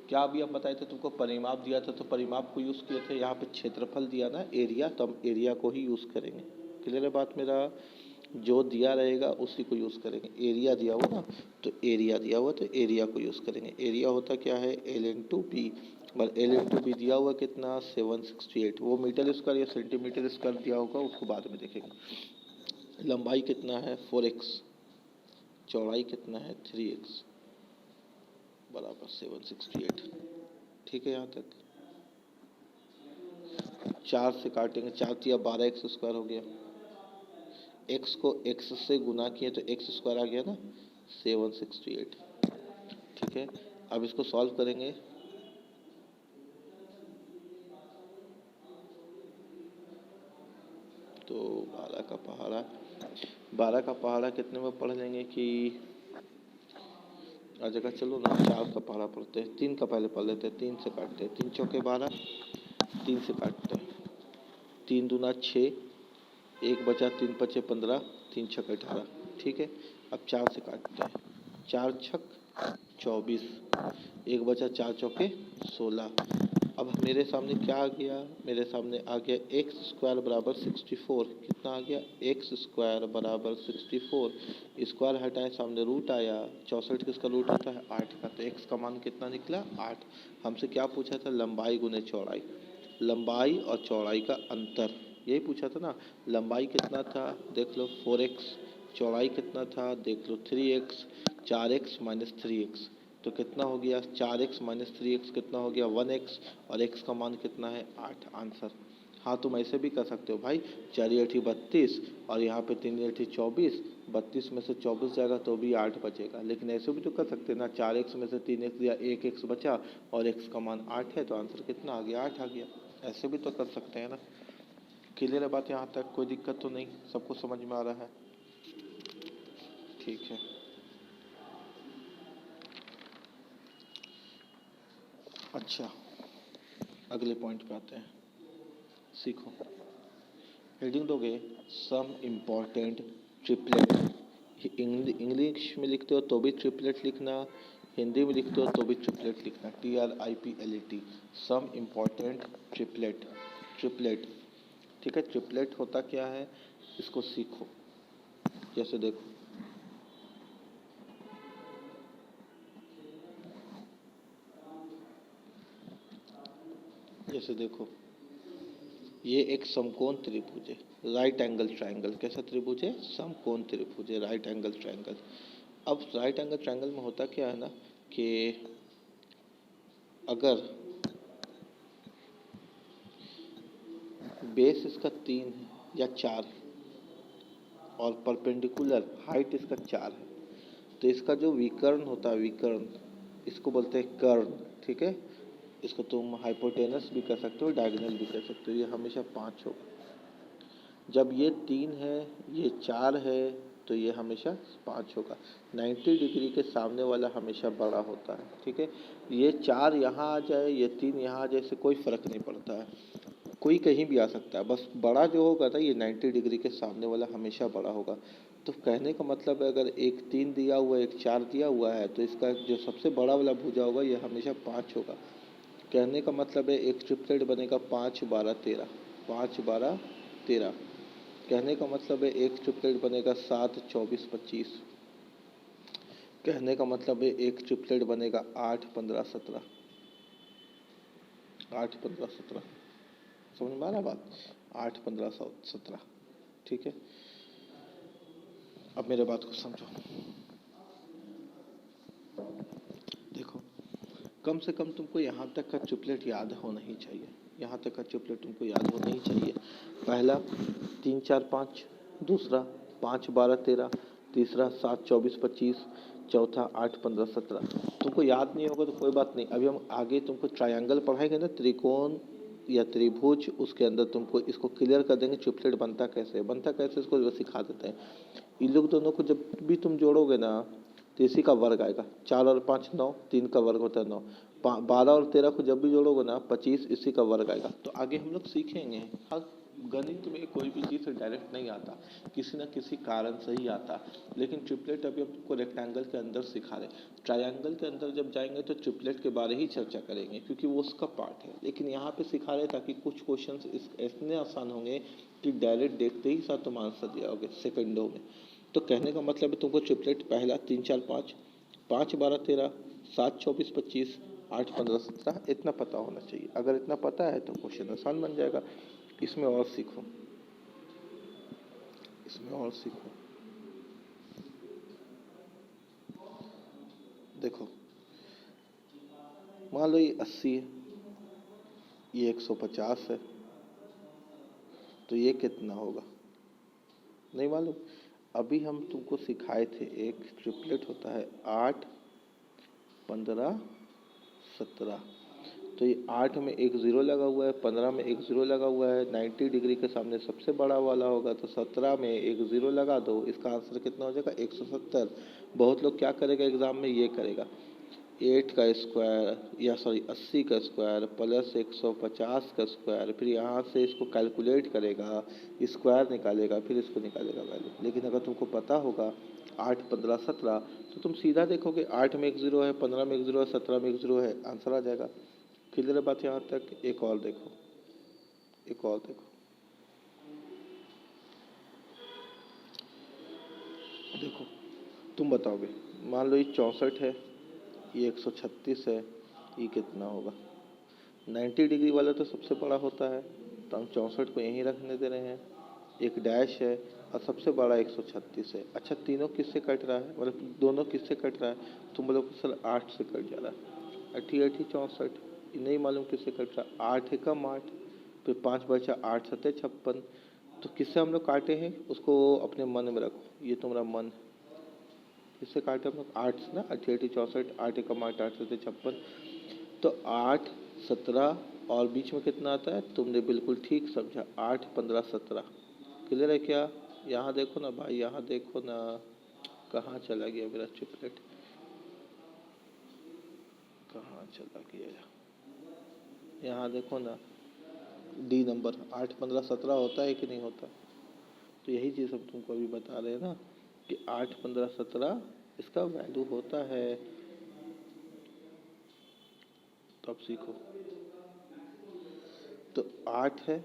क्या अभी आप बताए थे तुमको परिमाप दिया था, तो परिमाप को यूज़ किए थे। यहाँ पे क्षेत्रफल दिया ना एरिया, तो हम एरिया को ही यूज़ करेंगे। क्लियर है बात मेरा, जो दिया रहेगा उसी को यूज़ करेंगे। एरिया दिया हुआ ना, तो एरिया दिया हुआ तो एरिया को यूज़ करेंगे। एरिया होता क्या है, L/P, और L/P दिया हुआ कितना 768। वो मीटर स्क्वायर या सेंटीमीटर स्क्वायर दिया होगा उसको बाद में देखेंगे। लंबाई कितना है 4x, चौड़ाई कितना है 3x, बराबर 768। ठीक है यहाँ तक। 4 से काटेंगे, 4 तिया 12x स्क्वायर हो गया। x को x से गुना किए तो x स्क्वायर आ गया ना 768। ठीक है, अब इसको सॉल्व करेंगे। तो 12 का पहाड़ा कितने में पढ़ लेंगे कि आ जाएगा। चलो ना 4 का पहाड़ा पढ़ते हैं, 3 का पहले पढ़ लेते हैं। 3 से काटते हैं, 3 चौके 12, 3 से काटते हैं। 3 दूना 6, 1 बचा, 3 पचे 15, 3 छक 18। ठीक है, अब 4 से काटते हैं। 4 छक 24, 1 बचा, 4 चौके 16। अब मेरे सामने क्या आ गया? मेरे सामने आ गया एक्स स्क्वायर बराबर 64। कितना आ गया? एक्स स्क्वायर बराबर 64। स्क्वायर हटाए, सामने रूट आया। 64 किसका रूट होता है? 8 का। तो एक्स का मान कितना निकला? 8। हमसे क्या पूछा था? लंबाई गुने चौड़ाई, लंबाई और चौड़ाई का अंतर, यही पूछा था ना। लंबाई कितना था? देख लो 4x। चौड़ाई कितना था? देख लो 3x। 4x माइनस 3x तो कितना हो गया? 4x माइनस 3x कितना हो गया? 1x। और x का मान कितना है? 8। आंसर। हाँ, तुम ऐसे भी कर सकते हो भाई, 4 अठी 32 और यहाँ पे 3 अठी 24। 32 में से 24 जाएगा तो भी 8 बचेगा। लेकिन ऐसे भी तो कर सकते हैं ना, 4x में से 3x या 1x बचा और x का मान 8 है तो आंसर कितना आ गया? 8 आ गया। ऐसे भी तो कर सकते हैं ना। क्लियर है बात यहाँ तक? कोई दिक्कत तो नहीं? सबको समझ में आ रहा है? ठीक है। अच्छा, अगले पॉइंट पे आते हैं। सीखो, हेडिंग दोगे सम इम्पॉर्टेंट ट्रिपलेट। इंग्लिश में लिखते हो तो भी ट्रिपलेट लिखना, हिंदी में लिखते हो तो भी ट्रिपलेट लिखना। TRIPLET, some important triplet. Triplet, ठीक है। ट्रिपलेट होता क्या है, इसको सीखो। जैसे देखो, जैसे देखो, ये एक समकोण त्रिभुज है, राइट एंगल ट्रायंगल। कैसा त्रिभुज है? समकोण त्रिभुज है, राइट एंगल ट्रायंगल। अब राइट एंगल ट्रायंगल में होता क्या है ना कि अगर बेस इसका 3 या 4 और परपेंडिकुलर हाइट इसका 4 है तो इसका जो विकर्ण होता है, विकर्ण, इसको बोलते हैं कर्ण। ठीक है, इसको तुम हाइपोटेनस भी कर सकते हो, डायगोनल भी कर सकते हो। ये हमेशा 5 होगा। जब ये 3 है, ये 4 है तो ये हमेशा 5 होगा। 90 डिग्री के सामने वाला हमेशा बड़ा होता है। ठीक है, ये 4 यहाँ आ जाए, ये 3 यहाँ आ जाए, इससे कोई फर्क नहीं पड़ता है, कोई कहीं भी आ सकता है। बस बड़ा जो होगा ना, ये 90 डिग्री के सामने वाला हमेशा बड़ा होगा। तो कहने का मतलब है, अगर एक 3 दिया हुआ है, एक 4 दिया हुआ है तो इसका जो सबसे बड़ा वाला भुजा होगा ये हमेशा 5 होगा। कहने का मतलब है एक ट्रिपलेट बनेगा 5 12 13, 5 12 13। कहने का मतलब है एक ट्रिपलेट बनेगा 7 24 25। कहने का मतलब है एक ट्रिपलेट बनेगा 8 15 17, 8 15 17। समझ में आ रहा बात? 8 15 17। ठीक है, अब मेरे बात को समझो। देखो, कम से कम तुमको यहाँ तक का ट्रिपलेट याद होना ही चाहिए। यहाँ तक का ट्रिपलेट तुमको याद होना ही चाहिए। पहला 3 4 5, दूसरा 5 12 13, तीसरा 7 24 25, चौथा 8 15 17। तुमको याद नहीं होगा तो कोई बात नहीं, अभी हम आगे तुमको ट्रायंगल पढ़ाएंगे ना, त्रिकोण या त्रिभुज, उसके अंदर तुमको इसको क्लियर कर देंगे ट्रिपलेट बनता कैसे, बनता कैसे इसको सिखा देते हैं। इन लोग दोनों को जब भी तुम जोड़ोगे ना तो इसी का वर्ग आएगा। 4 और 5 9, 3 का वर्ग होता है 9। 12 और 13 को जब भी जोड़ोगे ना 25, इसी का वर्ग आएगा। तो आगे हम लोग सीखेंगे। हाँ, गणित में कोई भी चीज़ डायरेक्ट नहीं आता, किसी न किसी कारण से ही आता। लेकिन ट्रिपलेट अभी आपको रेक्टेंगल के अंदर सिखा रहे। ट्रायंगल के अंदर जब जाएंगे तो ट्रिपलेट के बारे ही चर्चा करेंगे क्योंकि वो उसका पार्ट है। लेकिन यहाँ पे सिखा रहे ताकि कुछ क्वेश्चंस इतने आसान होंगे कि डायरेक्ट देखते ही साथ तुम आंसर दिया सेकंडों में। तो कहने का मतलब है तुमको ट्रिपलेट पहला 3 4 5, 5 12 13, 7 24 25, 8 15 17 इतना पता होना चाहिए। अगर इतना पता है तो क्वेश्चन आसान बन जाएगा। इसमें और सीखो, इसमें और सीखो। देखो, मान लो ये 80 है, ये 150 है, तो ये कितना होगा? नहीं मालूम? अभी हम तुमको सिखाए थे एक ट्रिपलेट होता है 8 15 17। तो ये 8 में एक ज़ीरो लगा हुआ है, 15 में एक ज़ीरो लगा हुआ है, 90 डिग्री के सामने सबसे बड़ा वाला होगा तो 17 में एक ज़ीरो लगा दो, इसका आंसर कितना हो जाएगा? 170। बहुत लोग क्या करेगा एग्ज़ाम में, ये करेगा 8 का स्क्वायर या सॉरी 80 का स्क्वायर प्लस 150 का स्क्वायर, फिर यहाँ से इसको कैलकुलेट करेगा, स्क्वायर निकालेगा, फिर इसको निकालेगा वैल्यू। लेकिन अगर तुमको पता होगा 8, 15, 17 तो तुम सीधा देखोगे 8 में एक ज़ीरो है, 15 में एक ज़ीरो है, 17 में एक ज़ीरो है, आंसर आ जाएगा। क्लियर है बात यहाँ तक? एक और देखो, एक और देखो, देखो तुम बताओगे, मान लो ये 64 है, ये 136 है, ये कितना होगा? 90 डिग्री वाला तो सबसे बड़ा होता है, तो हम 64 को यहीं रखने दे रहे हैं। एक डैश है और सबसे बड़ा 136 है। अच्छा तीनों किससे कट रहा है, मतलब दोनों किससे कट रहा है? तुम बोलोगे सर 8 से कट जा रहा है। 80 64, नहीं मालूम किससे कट रहा है? 8 एकम 8, फिर 5 बचा 8 सत्ते 56। तो किससे हम लोग काटे हैं उसको अपने मन में रखो, ये तुम्हारा मन। किससे काटे हम लोग? 8 से ना, 80 64, 8 एकम 8, 8 सत्ते 56। तो 8, 17 और बीच में कितना आता है? तुमने बिल्कुल ठीक समझा, 8, 15, 17। क्लियर है क्या? यहाँ देखो ना भाई, यहाँ देखो ना, कहाँ चला गया मेरा चॉकलेट, कहाँ चला गया? यहाँ देखो ना, डी नंबर 8, 15, 17 होता है कि नहीं होता? तो यही चीज़ हम तुमको अभी बता रहे हैं ना कि 8, 15, 17 इसका वैल्यू होता है। तो अब सीखो, तो 8 है,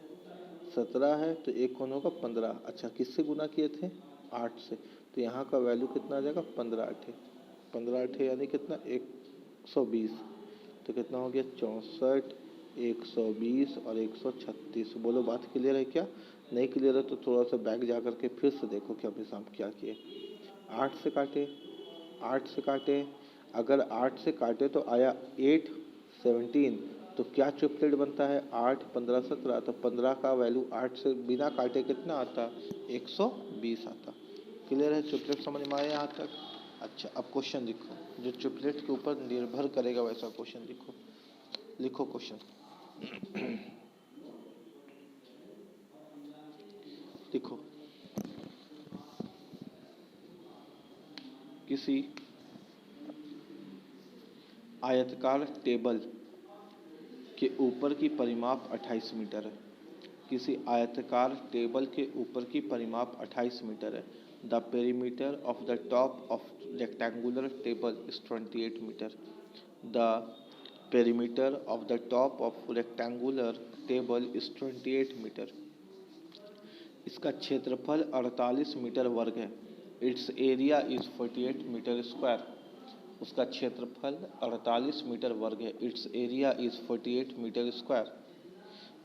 17 है, तो एक कौन होगा? 15। अच्छा किससे गुना किए थे? 8 से। तो यहाँ का वैल्यू कितना आ जाएगा? 15 8, 15 8 यानी कितना? 120। तो कितना हो गया? 64, 120 और 136। बोलो बात क्लियर है क्या? नहीं क्लियर है तो थोड़ा सा बैक जा करके फिर से देखो कि हमने शाम क्या किए। 8 से काटे, 8 से काटे, अगर 8 से काटे तो आया 8 17। तो क्या ट्रिपलेट बनता है? 8, 15, 17। तो 15 का वैल्यू 8 से बिना काटे कितना आता? 120 आता। क्लियर है? ट्रिपलेट समझ में आया यहाँ तक? अच्छा अब क्वेश्चन लिखो, जो ट्रिपलेट के ऊपर निर्भर करेगा वैसा क्वेश्चन लिखो। लिखो क्वेश्चन। लिखो, किसी आयताकार टेबल के ऊपर की परिमाप 28 मीटर है। किसी आयताकार टेबल के ऊपर की परिमाप 28 मीटर है। The perimeter of the top of rectangular table is 28 metre. The perimeter of the top of rectangular table is 28 metre. इसका क्षेत्रफल 48 मीटर वर्ग है। Its area is 48 metre square. उसका क्षेत्रफल 48 मीटर वर्ग है। Its area is 48 metre square.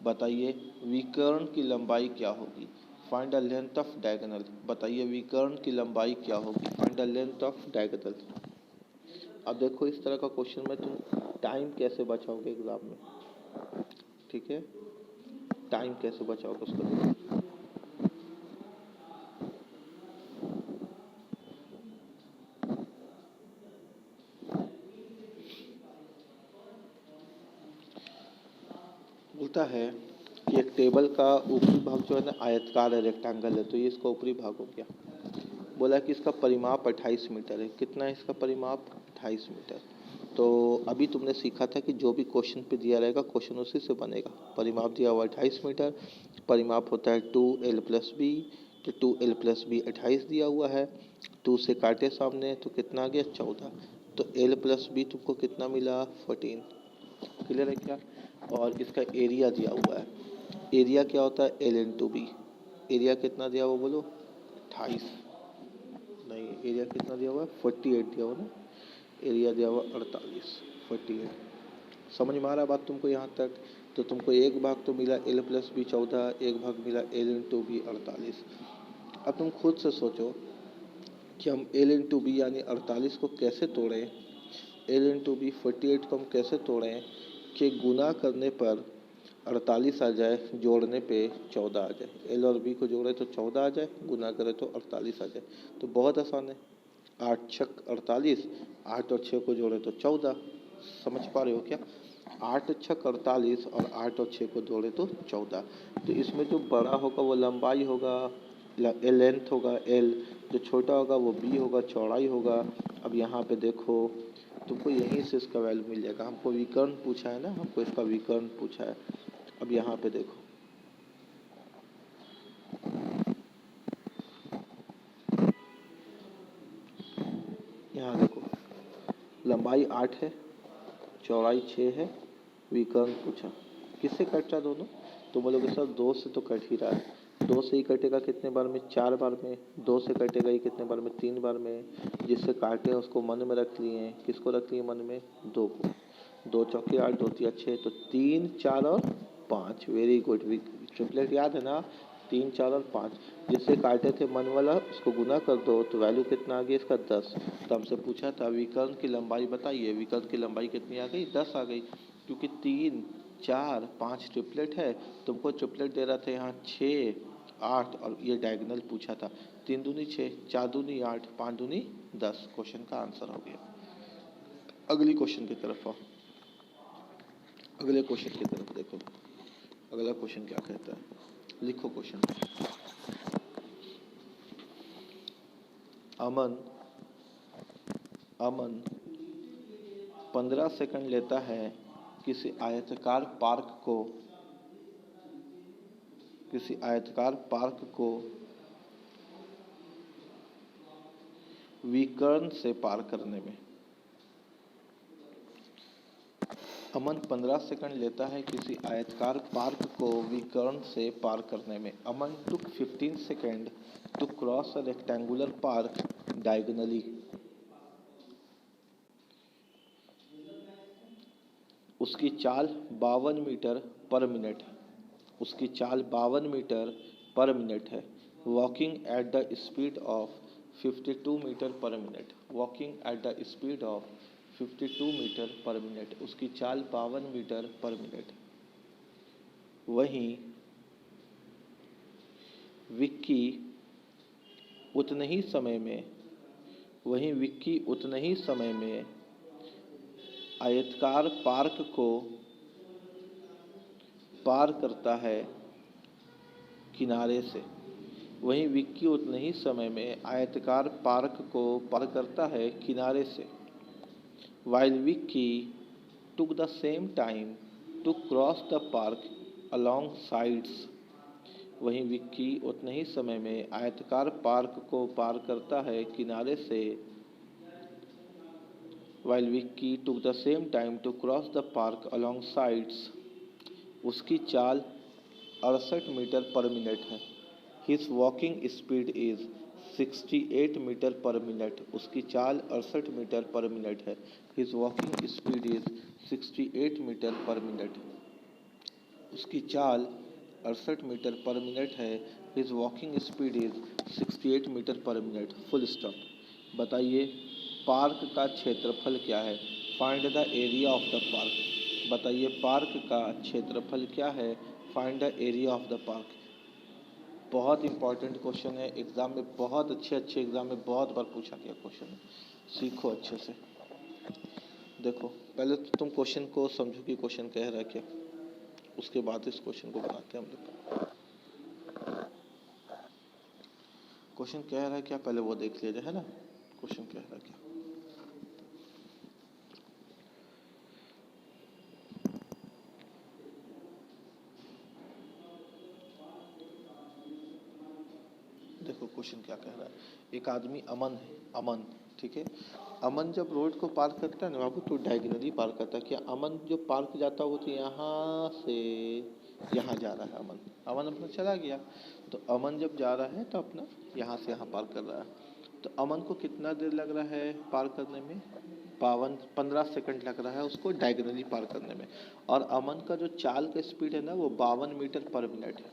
बताइए विकर्ण की लंबाई क्या होगी? Find the length of diagonal. बताइए विकर्ण की लंबाई क्या होगी? Find the length of diagonal. अब देखो इस तरह का क्वेश्चन में तुम टाइम कैसे बचाओगे एग्जाम में, ठीक है? टाइम कैसे बचाओगे उसको देखो। बोलता है कि एक टेबल का ऊपरी भाग जो है ना आयतकार है, रेक्टेंगल है, तो ये इसका ऊपरी भाग हो गया। बोला कि इसका परिमाप 28 मीटर है। कितना है इसका परिमाप? 28 मीटर। तो अभी तुमने सीखा था कि जो भी क्वेश्चन पे दिया रहेगा क्वेश्चन उसी से बनेगा। परिमाप दिया हुआ 28 मीटर, परिमाप होता है 2l + b, तो 2l + b 28 दिया हुआ है। 2 से काटे सामने तो कितना आ गया? 14। तो l + b तुमको कितना मिला? 14। क्लियर है क्या? और इसका एरिया दिया हुआ है। एरिया क्या होता है? l × b। एरिया कितना दिया हुआ बोलो? 28 नहीं, एरिया कितना दिया हुआ है? 48 दिया हुआ ना। एरिया दिया हुआ 48, 48। समझ में आ रहा बात तुमको यहाँ तक? तो तुमको एक भाग तो मिला l + b 14, एक भाग मिला l × b 48। अब तुम खुद से सोचो कि हम l × b यानी 48 को कैसे तोड़ें? l × b 48 को हम कैसे तोड़ें कि गुना करने पर 48 आ जाए, जोड़ने पे 14 आ जाए। l और b को जोड़े तो 14 आ जाए, गुना करे तो 48 आ जाए। तो बहुत आसान है, 8 × 6 = 48, 8 और 6 को जोड़े तो 14। समझ पा रहे हो क्या? 8 × 6 = 48 और 8 और 6 को जोड़े तो 14। तो इसमें जो बड़ा होगा वो लंबाई होगा, लेंथ होगा l, जो छोटा होगा वो b होगा, चौड़ाई होगा। अब यहाँ पे देखो तुमको यहीं से इसका वैल्यू मिल जाएगा। हमको विकर्ण पूछा है ना, हमको इसका विकर्ण पूछा है। अब यहाँ पे देखो, यहाँ देखो लंबाई 8 है, चौड़ाई 6 है, विकर्ण पूछा। किससे कट रहा दोनों? तो बोलोगे सर 2 से तो कट ही रहा है। 2 से ही कटेगा कितने बार में? 4 बार में। 2 से कटेगा ही कितने बार में? 3 बार में। जिससे काटे उसको मन में रख लिए। किसको रख लिए मन में? 2 को। 2 चौके 8, 2 तिया 6, तो 3, 4 और 5। Very good. ट्रिपलेट याद है ना? 3, 4 और 5। जिससे काटे थे मन वाला उसको गुना कर दो तो वैल्यू कितना आ गया इसका? 10। तो हमसे पूछा था विकर्ण की लंबाई बताइए। विकर्ण की लंबाई कितनी आ गई? 10 आ गई, क्योंकि 3, 4, 5 ट्रिपलेट है। तुमको ट्रिपलेट दे रहा था यहाँ 6, 8 और ये डायगोनल पूछा था। 3 दूनी 6, 4 दूनी 8, 5 दूनी 10। क्वेश्चन का आंसर हो गया। अगली क्वेश्चन की तरफ आओ। अगले क्वेश्चन की तरफ देखो। अगला क्वेश्चन क्या कहता है, लिखो क्वेश्चन। अमन 15 सेकंड लेता है किसी आयताकार पार्क को विकर्ण से पार करने में। अमन 15 सेकंड लेता है किसी आयताकार पार्क को विकर्ण से पार करने में। अमन took 15 seconds to cross a rectangular park diagonally. उसकी चाल 52 मीटर पर मिनट है। उसकी चाल 52 मीटर पर मिनट है। Walking at the speed of 52 metre per minute. Walking at the speed of 52 metre per minute. उसकी चाल 52 मीटर पर मिनट। वहीं विक्की उतने ही समय में आयताकार पार्क को पार करता है किनारे से। वहीं विक्की उतने ही समय में आयताकार पार्क को पार करता है किनारे से। While Vicky took the same time to cross the park along sides. वहीं विक्की उतने ही समय में आयताकार पार्क को पार करता है किनारे से। While Vicky took the same time to cross the park along sides. उसकी चाल 68 मीटर पर मिनट है। His walking speed is 68 metre per minute. उसकी चाल 68 मीटर पर मिनट है। His walking speed is 68 metre per minute. उसकी चाल 68 metre per minute है। His walking speed is 68 metre per minute. Full stop. बताइए park का क्षेत्रफल क्या है? Find the area of the park. बताइए पार्क का क्षेत्रफल क्या है? Find the area of the park. बहुत इंपॉर्टेंट क्वेश्चन है, एग्जाम में बहुत अच्छे एग्जाम में बहुत बार पूछा गया क्वेश्चन है। सीखो अच्छे से। देखो पहले तो तुम क्वेश्चन को समझो कि क्वेश्चन कह रहा है क्या, उसके बाद इस क्वेश्चन को बनाते हैं हम लोग। क्वेश्चन कह रहा है क्या पहले वो देख लीजिए, है ना। क्वेश्चन कह रहा है क्या, देखो क्वेश्चन क्या कह रहा है। एक आदमी अमन ठीक है। अमन जब रोड को पार करता है ना बाबू तो डायगोनली पार करता है। क्या अमन जो पार्क जाता है वो तो यहाँ से यहाँ जा रहा है। अमन अपना चला गया। तो अमन जब जा रहा है तो अपना यहाँ से यहाँ पार कर रहा है। तो अमन को कितना देर लग रहा है पार करने में? 15 सेकंड लग रहा है उसको डायगोनली पार करने में। और अमन का जो चाल का स्पीड है ना वो 52 मीटर पर मिनट है।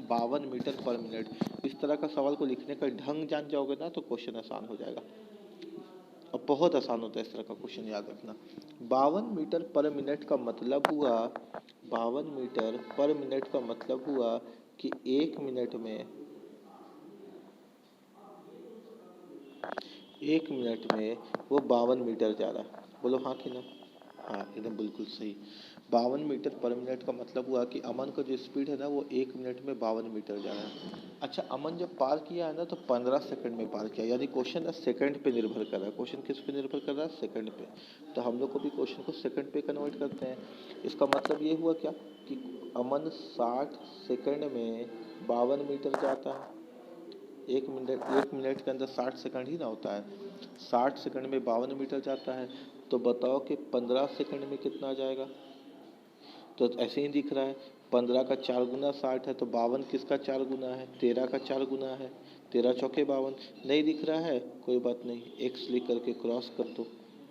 52 मीटर पर मिनट। इस तरह का सवाल को लिखने का ढंग जान जाओगे ना तो क्वेश्चन आसान हो जाएगा। और बहुत आसान होता है इस तरह का क्वेश्चन, याद रखना। 52 मीटर पर मिनट का मतलब हुआ 52 मीटर पर मिनट का मतलब हुआ कि 1 मिनट में वो 52 मीटर जा रहा है। बोलो हाँ कि ना। हाँ एकदम बिल्कुल सही। 52 मीटर पर मिनट का मतलब हुआ कि अमन का जो स्पीड है ना वो 1 मिनट में 52 मीटर जा रहा है। अच्छा, अमन जब पार किया है ना तो 15 सेकंड में पार किया, यानी क्वेश्चन ना सेकंड पे निर्भर कर रहा है। क्वेश्चन किस पे निर्भर कर रहा है? सेकंड पे। तो हम लोग को भी क्वेश्चन को सेकंड पे कन्वर्ट करते हैं। इसका मतलब ये हुआ क्या कि अमन 60 सेकंड में 52 मीटर जाता है। 1 मिनट के अंदर 60 सेकंड ही ना होता है। 60 सेकंड में 52 मीटर जाता है। तो बताओ कि 15 सेकंड में कितना आ जाएगा? तो ऐसे ही दिख रहा है। 15 का 4 गुना 60 है, तो 52 किसका 4 गुना है? 13 का 4 गुना है। 13 चौके 52। नहीं दिख रहा है, कोई बात नहीं, एक्स लिख करके क्रॉस कर दो।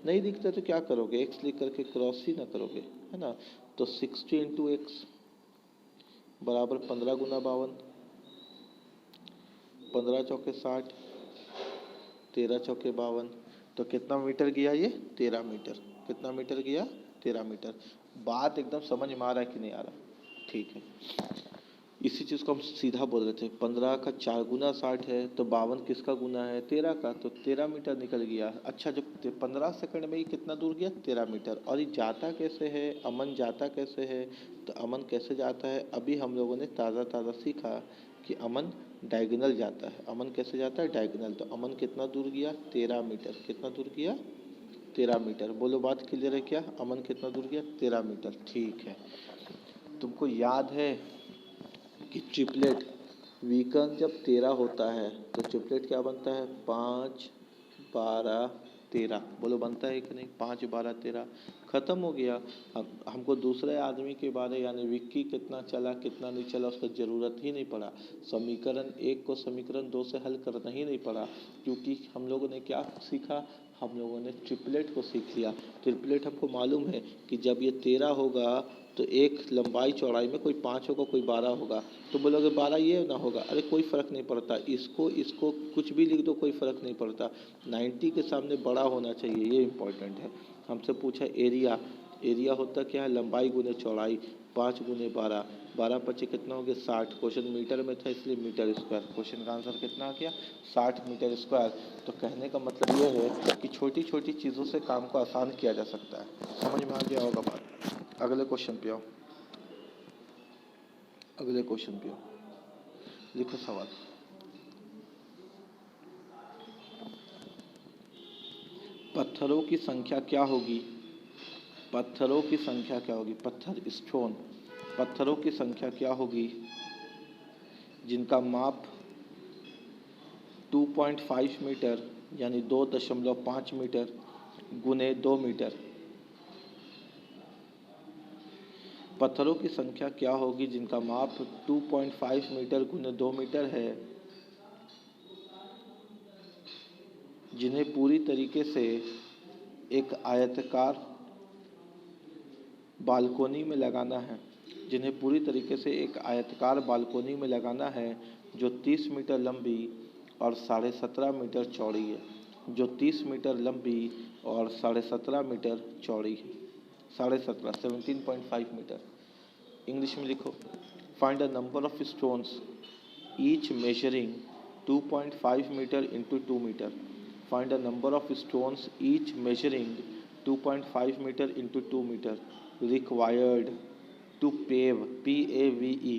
नहीं दिखता तो क्या करोगे? एक्स लिख करके क्रॉस ही ना करोगे, है ना? तो 60 × x बराबर 15 गुना 52। 15 चौके 60, 13 चौके 52। तो कितना मीटर गया ये? 13 मीटर। कितना मीटर गया? 13 मीटर। बात एकदम समझ में आ रहा है कि नहीं आ रहा? ठीक है। इसी चीज़ को हम सीधा बोल रहे थे। 15 का 4 गुना 60 है, तो 52 किसका गुना है? 13 का। तो 13 मीटर निकल गया। अच्छा, जब 15 सेकंड में ये कितना दूर गया? 13 मीटर। और ये जाता कैसे है? अमन जाता कैसे है? तो अमन कैसे जाता है, अभी हम लोगों ने ताज़ा ताज़ा सीखा कि अमन डायगोनल जाता है। अमन कैसे जाता है? डायगोनल। तो अमन कितना दूर गया? 13 मीटर। कितना दूर गया? 13 मीटर। बोलो, बात क्लियर है क्या? अमन कितना दूर गया? 13 मीटर। ठीक है। तुमको याद है कि ट्रिपलेट विकर्ण जब 13 होता है तो ट्रिपलेट क्या बनता है? 5, 12, 13। बोलो, बनता है कि नहीं? 5, 12, 13। खत्म हो गया। हमको दूसरे आदमी के बारे यानी विक्की कितना चला कितना नहीं चला उसका ज़रूरत ही नहीं पड़ा। समीकरण 1 को समीकरण 2 से हल करना ही नहीं पड़ा, क्योंकि हम लोगों ने क्या सीखा? हम लोगों ने ट्रिपलेट को सीख लिया। ट्रिपलेट हमको मालूम है कि जब ये 13 होगा तो एक लंबाई चौड़ाई में कोई 5 होगा, कोई 12 होगा। तो बोलोगे 12 ये ना होगा, अरे कोई फ़र्क नहीं पड़ता, इसको इसको कुछ भी लिख दो, कोई फ़र्क नहीं पड़ता। 90 के सामने बड़ा होना चाहिए, ये इम्पोर्टेंट है। हमसे पूछा एरिया। एरिया होता क्या है? लंबाई गुने चौड़ाई। 5 × 12, 12×5 कितना हो गया? 60। क्वेश्चन मीटर में था इसलिए मीटर स्क्वायर। क्वेश्चन का आंसर कितना आ गया? 60 मीटर स्क्वायर। तो कहने का मतलब ये है कि छोटी छोटी चीज़ों से काम को आसान किया जा सकता है। समझ में आ गया होगा बात? अगले क्वेश्चन पे आओ। अगले क्वेश्चन पे आओ। लिखो सवाल। पत्थरों की संख्या क्या होगी? पत्थरों की संख्या क्या होगी? पत्थर, स्टोन। पत्थरों की संख्या क्या होगी जिनका माप 2.5 मीटर यानी 2.5 मीटर गुने 2 मीटर। पत्थरों की संख्या क्या होगी जिनका माप 2.5 मीटर गुने 2 मीटर है, जिन्हें पूरी तरीके से एक आयताकार बालकोनी में लगाना है। जिन्हें पूरी तरीके से एक आयताकार बालकोनी में लगाना है जो 30 मीटर लंबी और 17.5 मीटर चौड़ी है। जो 30 मीटर लंबी और 17.5 मीटर चौड़ी है। 17.5, 17.5 मीटर। इंग्लिश में लिखो। Find the number of stones each measuring 2.5 metre into 2 metre. Find the number of stones each measuring 2.5 metre into 2 metre required to pave, PAVE,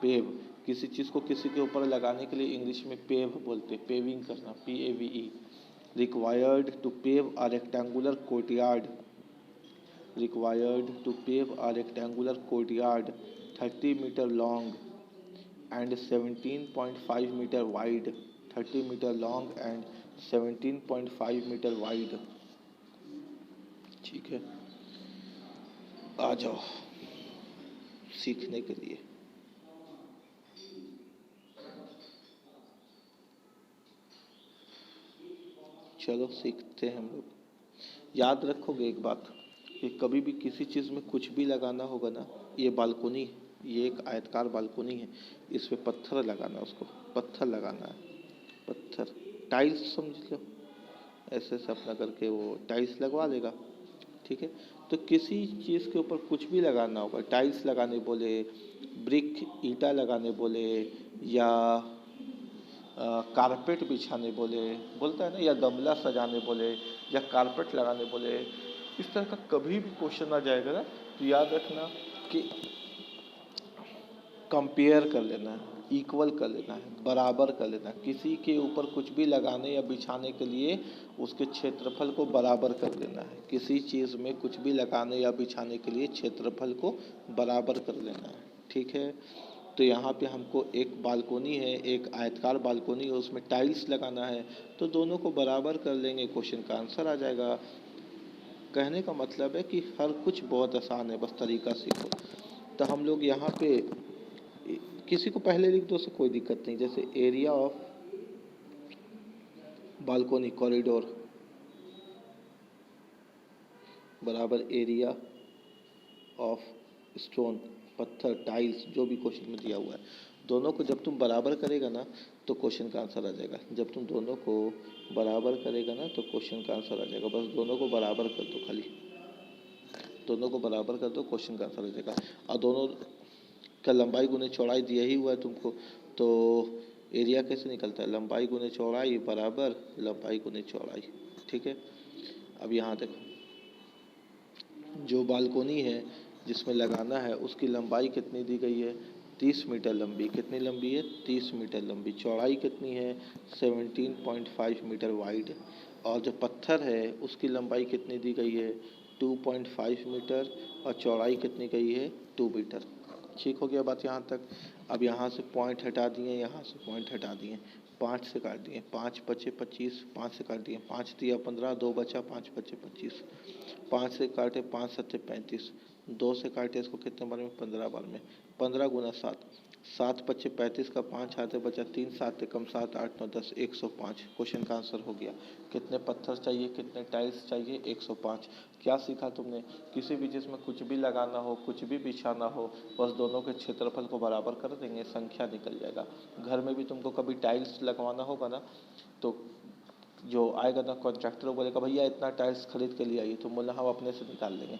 pave. किसी चीज़ को किसी के ऊपर लगाने के लिए इंग्लिश में पेव बोलते, पेविंग करना, PAVE। Required to pave a rectangular courtyard. required to pave a rectangular courtyard 30 meter long and 17.5 meter wide। 30 meter long and 17.5 meter wide। ठीक है, आ जाओ सीखने के लिए। चलो सीखते हैं हम लोग। याद रखोगे एक बात कि कभी भी किसी चीज़ में कुछ भी लगाना होगा ना, ये बालकोनी, ये एक आयताकार बालकोनी है, इस पे पत्थर लगाना है, उसको पत्थर लगाना है। पत्थर, टाइल्स समझ लो, ऐसे ऐसे अपना करके वो टाइल्स लगवा देगा। ठीक है। तो किसी चीज़ के ऊपर कुछ भी लगाना होगा, टाइल्स लगाने बोले, ब्रिक ईंटा लगाने बोले, या कारपेट बिछाने बोले, बोलता है ना, या गमला सजाने बोले, या कारपेट लगाने बोले, इस तरह का कभी भी क्वेश्चन आ जाएगा ना तो याद रखना कि कंपेयर कर लेना है, इक्वल कर लेना है, बराबर कर लेना है। किसी के ऊपर कुछ भी लगाने या बिछाने के लिए उसके क्षेत्रफल को बराबर कर लेना है। किसी चीज़ में कुछ भी लगाने या बिछाने के लिए क्षेत्रफल को बराबर कर लेना है। ठीक है, तो यहाँ पे हमको एक बालकोनी है, एक आयताकार बालकोनी है, उसमें टाइल्स लगाना है, तो दोनों को बराबर कर लेंगे, क्वेश्चन का आंसर आ जाएगा। कहने का मतलब है कि हर कुछ बहुत आसान है, बस तरीका सीखो। तो हम लोग यहाँ पे किसी को पहले लिख दो, से कोई दिक्कत नहीं। जैसे एरिया ऑफ बालकोनी कॉरिडोर बराबर एरिया ऑफ स्टोन, पत्थर, टाइल्स, जो भी क्वेश्चन में दिया हुआ है, दोनों को जब तुम बराबर करेगा ना तो क्वेश्चन का आंसर आ जाएगा। जब तुम दोनों को बराबर करेगा ना तो क्वेश्चन का आंसर आ जाएगा। बस दोनों को बराबर कर दो, खाली दोनों को बराबर कर दो, क्वेश्चन का आंसर आ जाएगा। और दोनों का लंबाई गुने चौड़ाई दिया ही हुआ है तुमको, तो एरिया कैसे निकलता है? लंबाई गुने चौड़ाई बराबर लंबाई गुने चौड़ाई। ठीक है, अब यहाँ देखो, जो बालकोनी है जिसमें लगाना है उसकी लंबाई कितनी दी गई है? 30 मीटर लंबी। कितनी लंबी है? 30 मीटर लंबी। चौड़ाई कितनी है? 17.5 मीटर वाइड। और जो पत्थर है उसकी लंबाई कितनी दी गई है? 2.5 मीटर। और चौड़ाई कितनी गई है? 2 मीटर। ठीक हो गया बात यहाँ तक। अब यहाँ से पॉइंट हटा दिए, यहाँ से पॉइंट हटा दिए, 5 से काट दिए, 5 बचे 25, 5 से काट दिए, 5 दिया 15, 2 बचा, 5 बचे 25, 5 से काटे 5 सत्ते 35, 2 से काटे इसको कितने बार में? 15 बार में। 15 गुना 7, 7 बचे 35 का 5 हाथे बचा 3, 7 कम 7, 8 9 10, 105। क्वेश्चन का आंसर हो गया। कितने पत्थर चाहिए, कितने टाइल्स चाहिए? 105। क्या सीखा तुमने? किसी भी चीज़ में कुछ भी लगाना हो, कुछ भी बिछाना हो, बस दोनों के क्षेत्रफल को बराबर कर देंगे, संख्या निकल जाएगा। घर में भी तुमको कभी टाइल्स लगवाना होगा ना, तो जो आएगा ना कॉन्ट्रैक्टर, वो बोलेगा भैया इतना टाइल्स खरीद के लिए आइए, तो बोला हम अपने से निकाल लेंगे।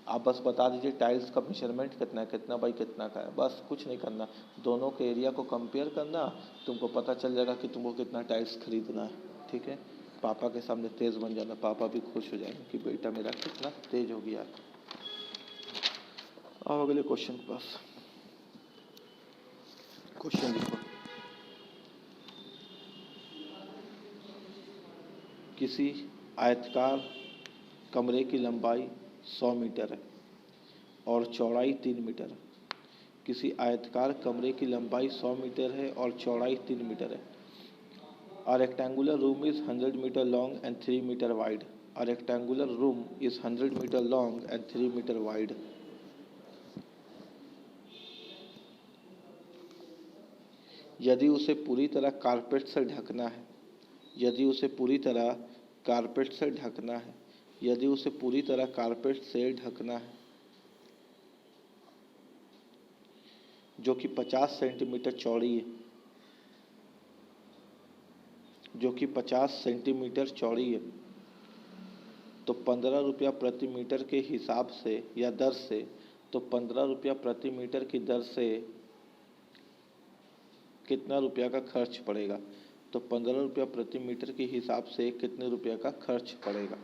आप बस बता दीजिए टाइल्स का मेजरमेंट कितना है, कितना बाई कितना का है, बस कुछ नहीं करना। दोनों के एरिया को कंपेयर करना, तुमको पता चल जाएगा कि तुमको कितना टाइल्स खरीदना है। ठीक है, पापा के सामने तेज़ बन जाना, पापा भी खुश हो जाएंगे कि बेटा मेरा कितना तेज हो गया। आओ अगले क्वेश्चन के पास। क्वेश्चन लिखो, किसी आयताकार कमरे की लंबाई 100 मीटर है और चौड़ाई 3 मीटर है। किसी आयताकार कमरे की लंबाई 100 मीटर है और चौड़ाई 3 मीटर है। A rectangular room is 100 meter long and 3 meter wide. A rectangular room is 100 meter long and 3 meter wide. यदि उसे पूरी तरह कारपेट से ढकना है, यदि उसे पूरी तरह कारपेट से ढकना है, यदि उसे पूरी तरह कारपेट से ढकना है, जो कि 50 सेंटीमीटर चौड़ी है, जो कि 50 सेंटीमीटर चौड़ी है, तो 15 रुपया प्रति मीटर के हिसाब से या दर से, तो 15 रुपया प्रति मीटर की दर से कितना रुपया का खर्च पड़ेगा? तो 15 रुपया प्रति मीटर के हिसाब से कितने रुपया का खर्च पड़ेगा?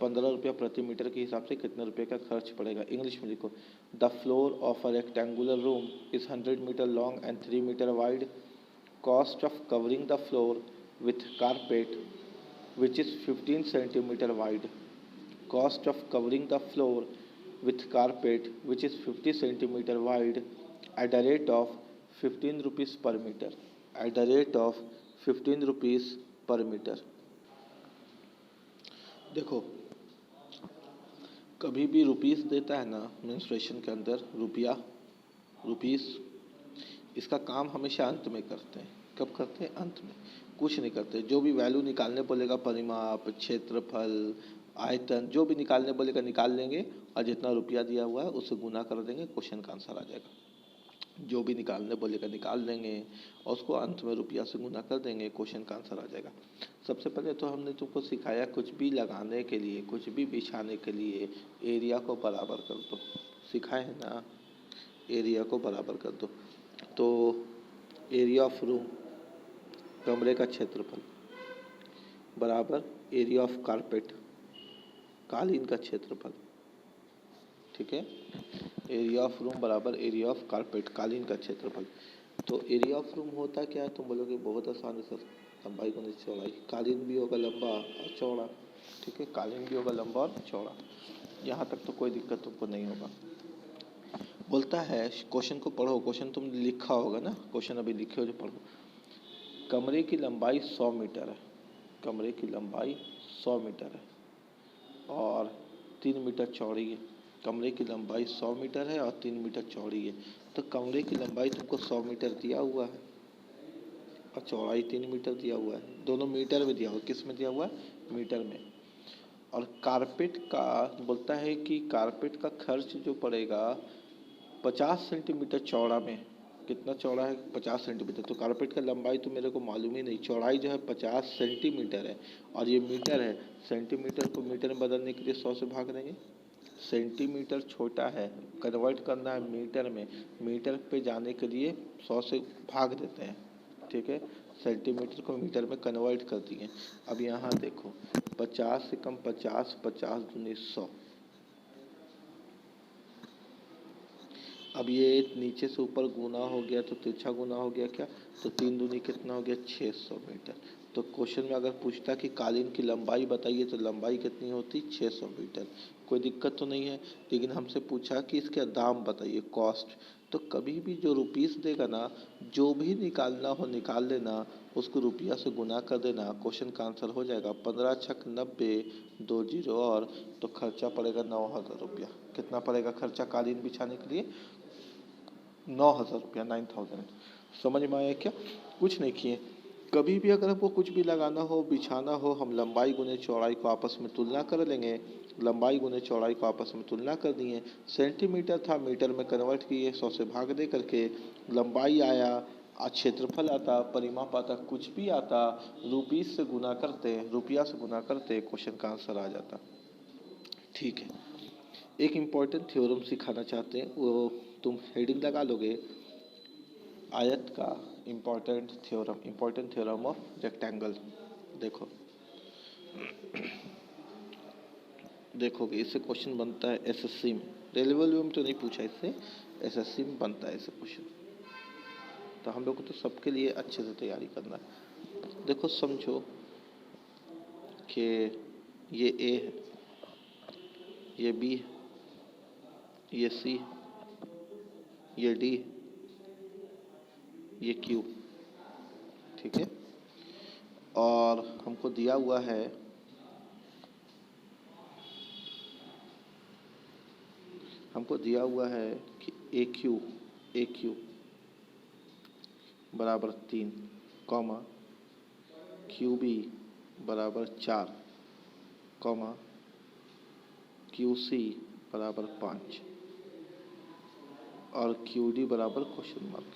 15 रुपया प्रति मीटर के हिसाब से कितने रुपये का खर्च पड़ेगा? इंग्लिश में लिखो। The floor of a rectangular room is 100 metre long and 3 metre wide. Cost of covering the floor with carpet which is 15 centimeter wide. Cost of covering the floor with carpet which is 50 centimeter wide at the rate of 15 rupees per meter. At the rate of 15 rupees per meter. देखो, कभी भी rupees देता है ना menstruation के अंदर, रुपया, rupees, इसका काम हमेशा अंत में करते हैं। कब करते हैं? अंत में। कुछ नहीं करते। जो भी वैल्यू निकालने बोलेगा, परिमाप, क्षेत्रफल, आयतन, जो भी निकालने बोलेगा निकाल लेंगे, और जितना रुपया दिया हुआ है उससे गुना कर देंगे, क्वेश्चन का आंसर आ जाएगा। जो भी निकालने बोलेगा निकाल देंगे और उसको अंत में रुपया से गुना कर देंगे, क्वेश्चन का आंसर आ जाएगा। सबसे पहले तो हमने तुमको सिखाया, कुछ भी लगाने के लिए, कुछ भी बिछाने के लिए एरिया को बराबर कर दो। सिखाए हैं ना, एरिया को बराबर कर दो। तो एरिया ऑफ रूम, कमरे का क्षेत्रफल, बराबर एरिया ऑफ कारपेट, कालीन का क्षेत्रफल, ठीक है। एरिया ऑफ रूम बराबर एरिया ऑफ कारपेट, कालीन का क्षेत्रफल। तो एरिया ऑफ रूम होता क्या है, तुम बोलोगे बहुत आसान है सर, लंबाई गुणित चौड़ाई। कालीन भी होगा लंबा और चौड़ा, ठीक है, कालीन भी होगा लंबा और चौड़ा। यहाँ तक तो कोई दिक्कत तुमको नहीं होगा। बोलता है क्वेश्चन को पढ़ो, क्वेश्चन तुमने लिखा होगा ना, क्वेश्चन अभी लिखे हो जो पढ़ो। कमरे की लंबाई 100 मीटर है, कमरे की लंबाई 100 मीटर है और 3 मीटर चौड़ी है। कमरे की लंबाई 100 मीटर है और 3 मीटर चौड़ी है। तो कमरे की लंबाई तुमको 100 मीटर दिया हुआ है और चौड़ाई 3 मीटर दिया हुआ है। दोनों मीटर में दिया हुआ है, किस में दिया हुआ है, मीटर में। और कारपेट का बोलता है कि कारपेट का खर्च जो पड़ेगा 50 सेंटीमीटर चौड़ा में, कितना चौड़ा है, 50 सेंटीमीटर। तो कारपेट का लंबाई तो मेरे को मालूम ही नहीं, चौड़ाई जो है 50 सेंटीमीटर है और ये मीटर है। सेंटीमीटर को मीटर में बदलने के लिए 100 से भाग देंगे। सेंटीमीटर छोटा है, कन्वर्ट करना है मीटर में, मीटर पे जाने के लिए 100 से भाग देते हैं, ठीक है। सेंटीमीटर को मीटर में कन्वर्ट कर दिए। अब यहाँ देखो 50 से कम 50, 50 दूनी 100। अब ये नीचे से ऊपर गुना हो गया तो तिरछा गुना हो गया क्या, तो 3 दूनी कितना हो गया, 600 मीटर। तो क्वेश्चन में अगर पूछता कि कालीन की लंबाई बताइए तो लंबाई कितनी होती, 600 मीटर। कोई दिक्कत तो नहीं है। लेकिन हमसे पूछा कि इसका दाम बताइए, कॉस्ट। तो कभी भी जो रुपीस देगा ना, जो भी निकालना हो निकाल लेना, उसको रुपया से गुना कर देना, क्वेश्चन का आंसर हो जाएगा। 15 छक 90, 2 जीरो और, तो खर्चा पड़ेगा 9,000 रुपया। कितना पड़ेगा खर्चा कालीन बिछाने के लिए, 9,000 रुपया, 9,000। समझ में आया क्या, कुछ नहीं किए। कभी भी अगर हमको कुछ भी लगाना हो, बिछाना हो, हम लंबाई गुने चौड़ाई को आपस में तुलना कर लेंगे। लंबाई गुने चौड़ाई को आपस में तुलना कर दिए, सेंटीमीटर था मीटर में कन्वर्ट किए, 100 से भाग दे करके लंबाई आया, क्षेत्रफल आता, परिमाप आता, कुछ भी आता, रुपीस से गुना करते, रुपया से गुना करते, क्वेश्चन का आंसर आ जाता, ठीक है। एक इम्पॉर्टेंट थ्योरम सिखाना चाहते हैं, वो तुम हेडिंग लगा लोगे, आयत का इम्पॉर्टेंट थ्योरम ऑफ रेक्टेंगल। देखो देखोगे इससे क्वेश्चन बनता है एसएससी में, रेलवे में तो नहीं पूछा इससे, एसएससी में बनता है ऐसे क्वेश्चन। तो हम लोग को तो सबके लिए अच्छे से तैयारी करना है। देखो समझो कि ये ए है, ये बी है, ये सी, ये डी, ये क्यू, ठीक है। और हमको दिया हुआ है कि ए क्यू बराबर 3, कॉमा क्यू बी बराबर 4, कॉमा क्यू सी बराबर 5 और क्यू डी बराबर क्वेश्चन मार्क।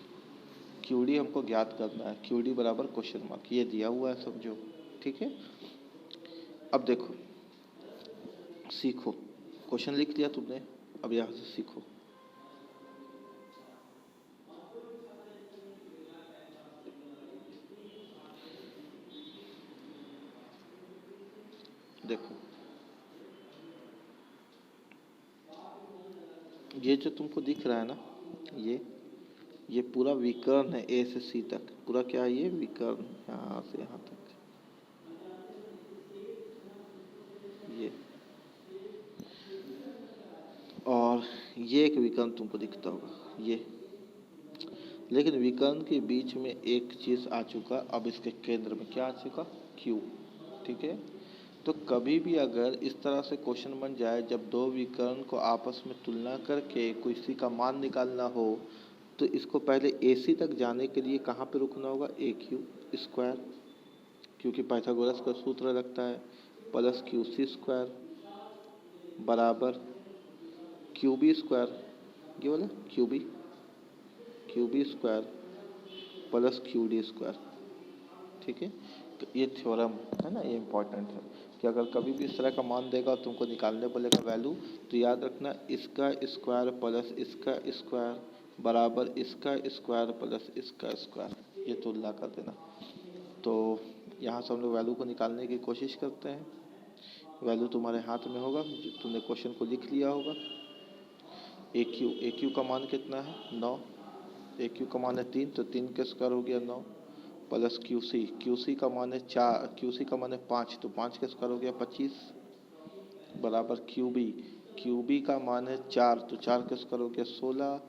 क्यू डी हमको ज्ञात करना है, क्यू डी बराबर क्वेश्चन मार्क, ये दिया हुआ है समझो, ठीक है। अब देखो सीखो, क्वेश्चन लिख लिया तुमने, अब यहाँ से सीखो। देखो ये जो तुमको दिख रहा है ना, ये पूरा विकर्ण है, ए से सी तक पूरा क्या है, ये विकर्ण, यहाँ से यहाँ तक ये। और ये एक विकर्ण तुमको दिखता होगा ये, लेकिन विकर्ण के बीच में एक चीज आ चुका, अब इसके केंद्र में क्या आ चुका, क्यू, ठीक है। तो कभी भी अगर इस तरह से क्वेश्चन बन जाए, जब दो विकर्ण को आपस में तुलना करके किसी का मान निकालना हो, तो इसको पहले AC तक जाने के लिए कहाँ पे रुकना होगा, AQ स्क्वायर, क्योंकि पाइथागोरस का सूत्र लगता है, प्लस QC स्क्वायर बराबर QB स्क्वायर, ये वाला QB square plus QD square, ठीक है। तो ये थ्योरम है ना, ये इम्पोर्टेंट है कि अगर कभी भी इस तरह का मान देगा तुमको निकालने बोलेगा वैल्यू, तो याद रखना इसका स्क्वायर प्लस इसका स्क्वायर बराबर इसका स्क्वायर प्लस इसका स्क्वायर, ये तुलना कर देना। तो यहाँ से हम लोग वैल्यू को निकालने की कोशिश करते हैं। वैल्यू तुम्हारे हाथ में होगा, तुमने क्वेश्चन को लिख लिया होगा। ए क्यू का मान कितना है 9, ए क्यू का मान है 3, तो 3 का स्क्वायर हो गया 9, प्लस क्यू सी का मान है 4, क्यू सी का मान है 5, तो 5 का स्क्वायर हो गया 25, बराबर क्यू बी का मान है 4, तो 4 का स्क्वायर हो गया 16,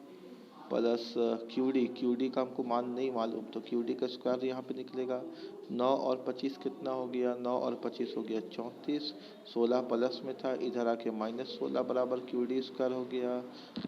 प्लस क्यू डी का हमको मान नहीं मालूम, तो क्यू डी का स्क्वायर यहाँ पे निकलेगा। 9 और 25 कितना हो गया, 9 और 25 हो गया 34, 16 प्लस में था, इधर आके -16 बराबर क्यू डी स्क्वायर हो गया।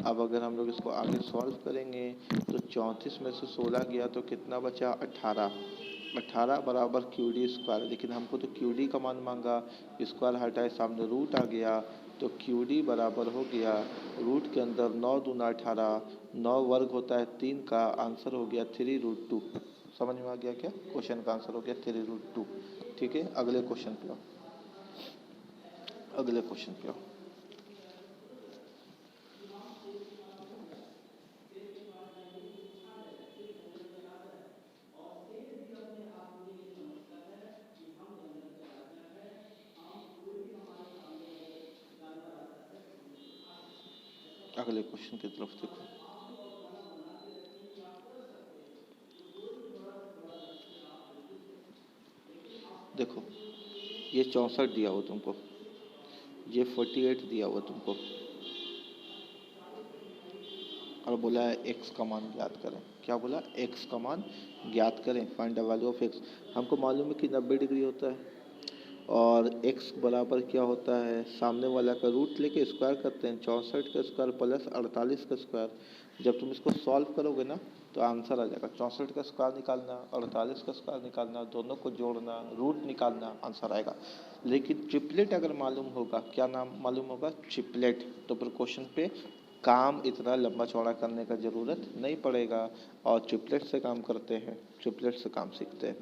अब अगर हम लोग इसको आगे सॉल्व करेंगे तो 34 में से 16 गया तो कितना बचा 18 बराबर क्यू डी स्क्वायर, लेकिन हमको तो क्यू डी का मान मांगा, स्क्वायर हटाए सामने रूट आ गया, तो क्यू डी बराबर हो गया रूट के अंदर 9 दूना 18, 9 वर्ग होता है 3 का, आंसर हो गया 3√2। समझ में आ गया क्या, क्वेश्चन का आंसर हो गया 3√2। ठीक है, अगले क्वेश्चन पे आओ, अगले क्वेश्चन पे आओ। अगले क्वेश्चन की तरफ देखो, देखो ये 64 दिया हुआ तुमको, ये 48 दिया हुआ तुमको, और बोला है एक्स का मान ज्ञात करें। क्या बोला, एक्स का मान ज्ञात करें, find the value of x. हमको मालूम है कि 90 डिग्री होता है, और x बराबर क्या होता है, सामने वाला का रूट लेके स्क्वायर करते हैं, 64 का स्क्वायर प्लस 48 का स्क्वायर। जब तुम इसको सॉल्व करोगे ना तो आंसर आ जाएगा, 64 का स्क्वायर निकालना, 48 का स्क्वायर निकालना, दोनों को जोड़ना, रूट निकालना, आंसर आएगा। लेकिन ट्रिपलेट अगर मालूम होगा, क्या नाम मालूम होगा, ट्रिपलेट, तो फिर क्वेश्चन पे काम इतना लंबा चौड़ा करने का ज़रूरत नहीं पड़ेगा, और ट्रिपलेट से काम करते हैं, ट्रिपलेट से काम सीखते हैं।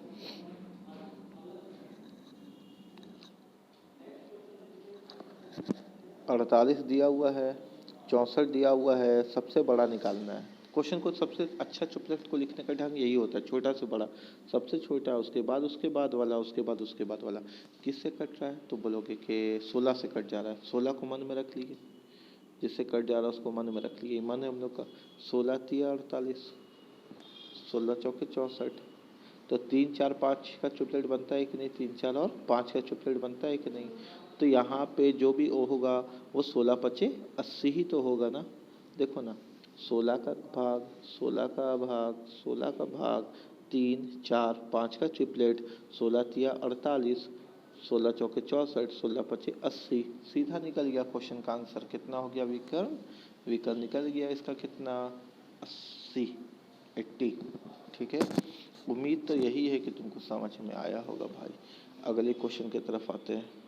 48 दिया हुआ है, 64 दिया हुआ है, सबसे बड़ा निकालना है। क्वेश्चन को सबसे अच्छा ट्रिपलेट को लिखने का ढंग यही होता है, छोटा से बड़ा, सबसे छोटा, उसके बाद वाला, उसके बाद वाला। किससे कट रहा है तो बोलोगे कि 16 से कट जा रहा है, 16 को मन में रख लीजिए, जिससे कट जा रहा है उसको मन में रख लीजिए। मन है हम लोग का 16 तिया 48, 16 चौके 64, तो 3 4 5 का ट्रिपलेट बनता है कि नहीं, 3 4 और 5 का ट्रिपलेट बनता है कि नहीं। तो यहाँ पे जो भी ओ होगा वो 16 पचे 80 ही तो होगा ना। देखो ना, 16 का भाग 16 का भाग 16 का भाग 3 4 5 का ट्रिपलेट, 16 तिया 48, 16 चौके 64, 16 पचे 80, सीधा निकल गया क्वेश्चन का आंसर। कितना हो गया विकर्ण, विकर्ण निकल गया इसका कितना 80, 80। ठीक है, उम्मीद तो यही है कि तुमको समझ में आया होगा भाई। अगले क्वेश्चन की तरफ आते हैं।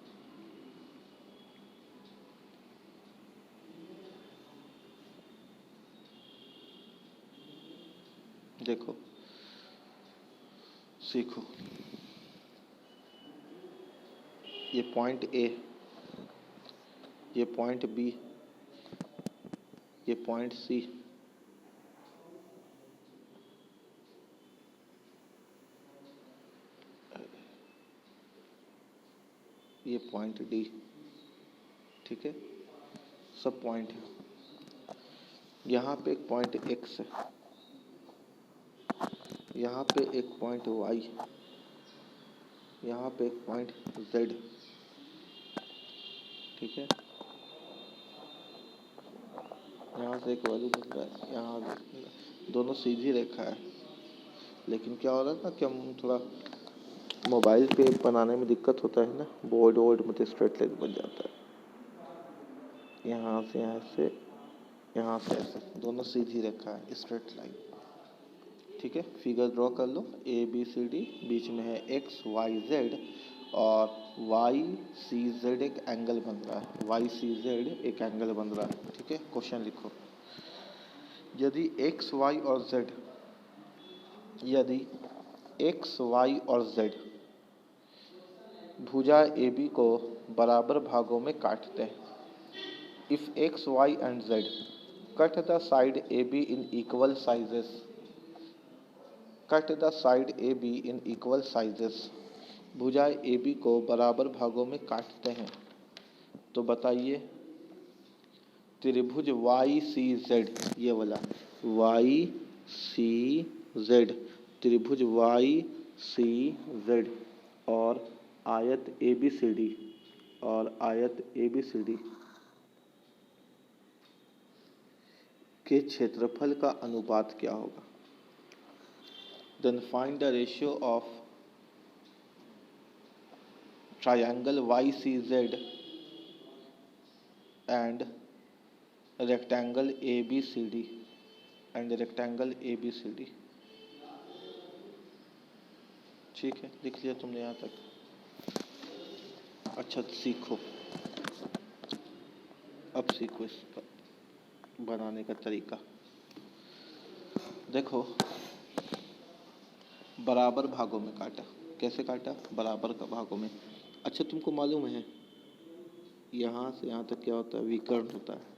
देखो, सीखो, ये पॉइंट ए, ये पॉइंट बी, ये पॉइंट सी, ये पॉइंट डी। ठीक है, सब पॉइंट है। यहाँ पे एक पॉइंट एक्स है, यहाँ पे एक पॉइंट वाई, यहाँ पे एक पॉइंट जेड। ठीक है, यहाँ से एक वैल्यू मिल रहा है, यहाँ दोनों सीधी रेखा है। लेकिन क्या हो रहा है ना कि हम थोड़ा मोबाइल पे बनाने में दिक्कत होता है ना, बोर्ड वोर्ड में तो स्ट्रेट लाइन बन जाता है। यहाँ से यहाँ से ऐसे दोनों सीधी रेखा है, स्ट्रेट लाइन। ठीक है, फिगर ड्रॉ कर लो, ए बी सी डी, बीच में है एक्स वाई जेड, और वाई सी जेड एक एंगल बन रहा है, वाई सी जेड एक एंगल बन रहा है। ठीक है, क्वेश्चन लिखो, यदि एक्स वाई और जेड, यदि एक्स वाई और जेड भुजा ए बी को बराबर भागों में काटते हैं, if X Y and Z cut the side A B in equal sizes, cut the side A B in equal sizes, भुजा ए बी को बराबर भागों में काटते हैं, तो बताइए त्रिभुज वाई सी जेड, ये वाला वाई सी जेड, त्रिभुज वाई सी जेड और आयत ए बी सी डी, और आयत ए बी सी डी के क्षेत्रफल का अनुपात क्या होगा। Then find the ratio of triangle Y C Z and rectangle A B C D and rectangle A B C D. ठीक है, लिख लिया तुमने यहाँ तक। अच्छा सीखो, अब सीखो इसका बनाने का तरीका। देखो बराबर भागों में काटा, कैसे काटा, बराबर का भागों में। अच्छा तुमको मालूम है यहाँ से यहाँ तक क्या होता है, विकर्ण होता है।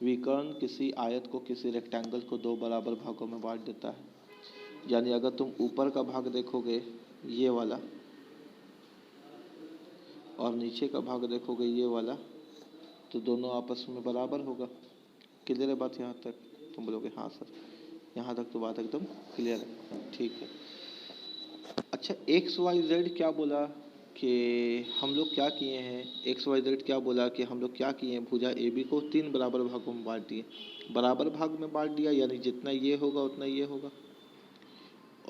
विकर्ण किसी आयत को, किसी रेक्टेंगल को दो बराबर भागों में बांट देता है। यानी अगर तुम ऊपर का भाग देखोगे ये वाला और नीचे का भाग देखोगे ये वाला, तो दोनों आपस में बराबर होगा। क्लियर है बात यहाँ तक? तुम बोलोगे हाँ सर, यहाँ तक तो बात एकदम क्लियर है। ठीक है। अच्छा एक्स वाई जेड क्या बोला कि हम लोग क्या किए हैं, एक्स वाई जेड क्या बोला कि हम लोग क्या किए हैं, भुजा ए बी को तीन बराबर भागों में बांट दिए। बराबर भाग में बांट दिया यानी जितना ये होगा उतना ये होगा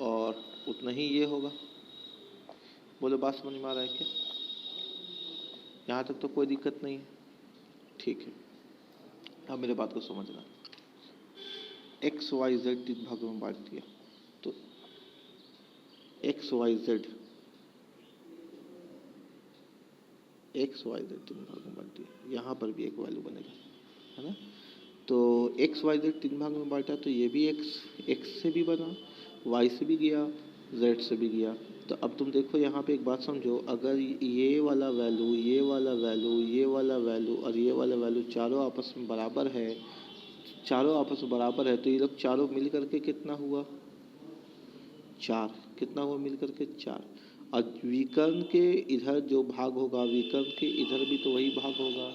और उतना ही ये होगा। बोलो बात समझ में आ रहा है क्या? यहाँ तक तो कोई दिक्कत नहीं है। ठीक है, अब मेरे बात को समझना। एक्स वाई जेड तीन भागों में बांट दिया, तो एक्स वाई जेड तीन भागों में बांट दिया, यहाँ पर भी एक वैल्यू बनेगा, है ना। तो एक्स वाई जेड तीन भागों में बांटा तो ये भी एक्स से भी बना, वाई से भी गया, जेड से भी गया। तो अब तुम देखो यहाँ पे एक बात समझो, अगर ये वाला वैल्यू, ये वाला वैल्यू, ये वाला वैल्यू और ये वाला वैल्यू चारों आपस में बराबर है, चारों आपस में बराबर है, तो ये लोग चारों मिल करके कितना हुआ, चार। कितना हुआ मिल करके, चार। और विकर्ण के इधर जो भाग होगा, विकर्ण के इधर भी तो वही भाग होगा,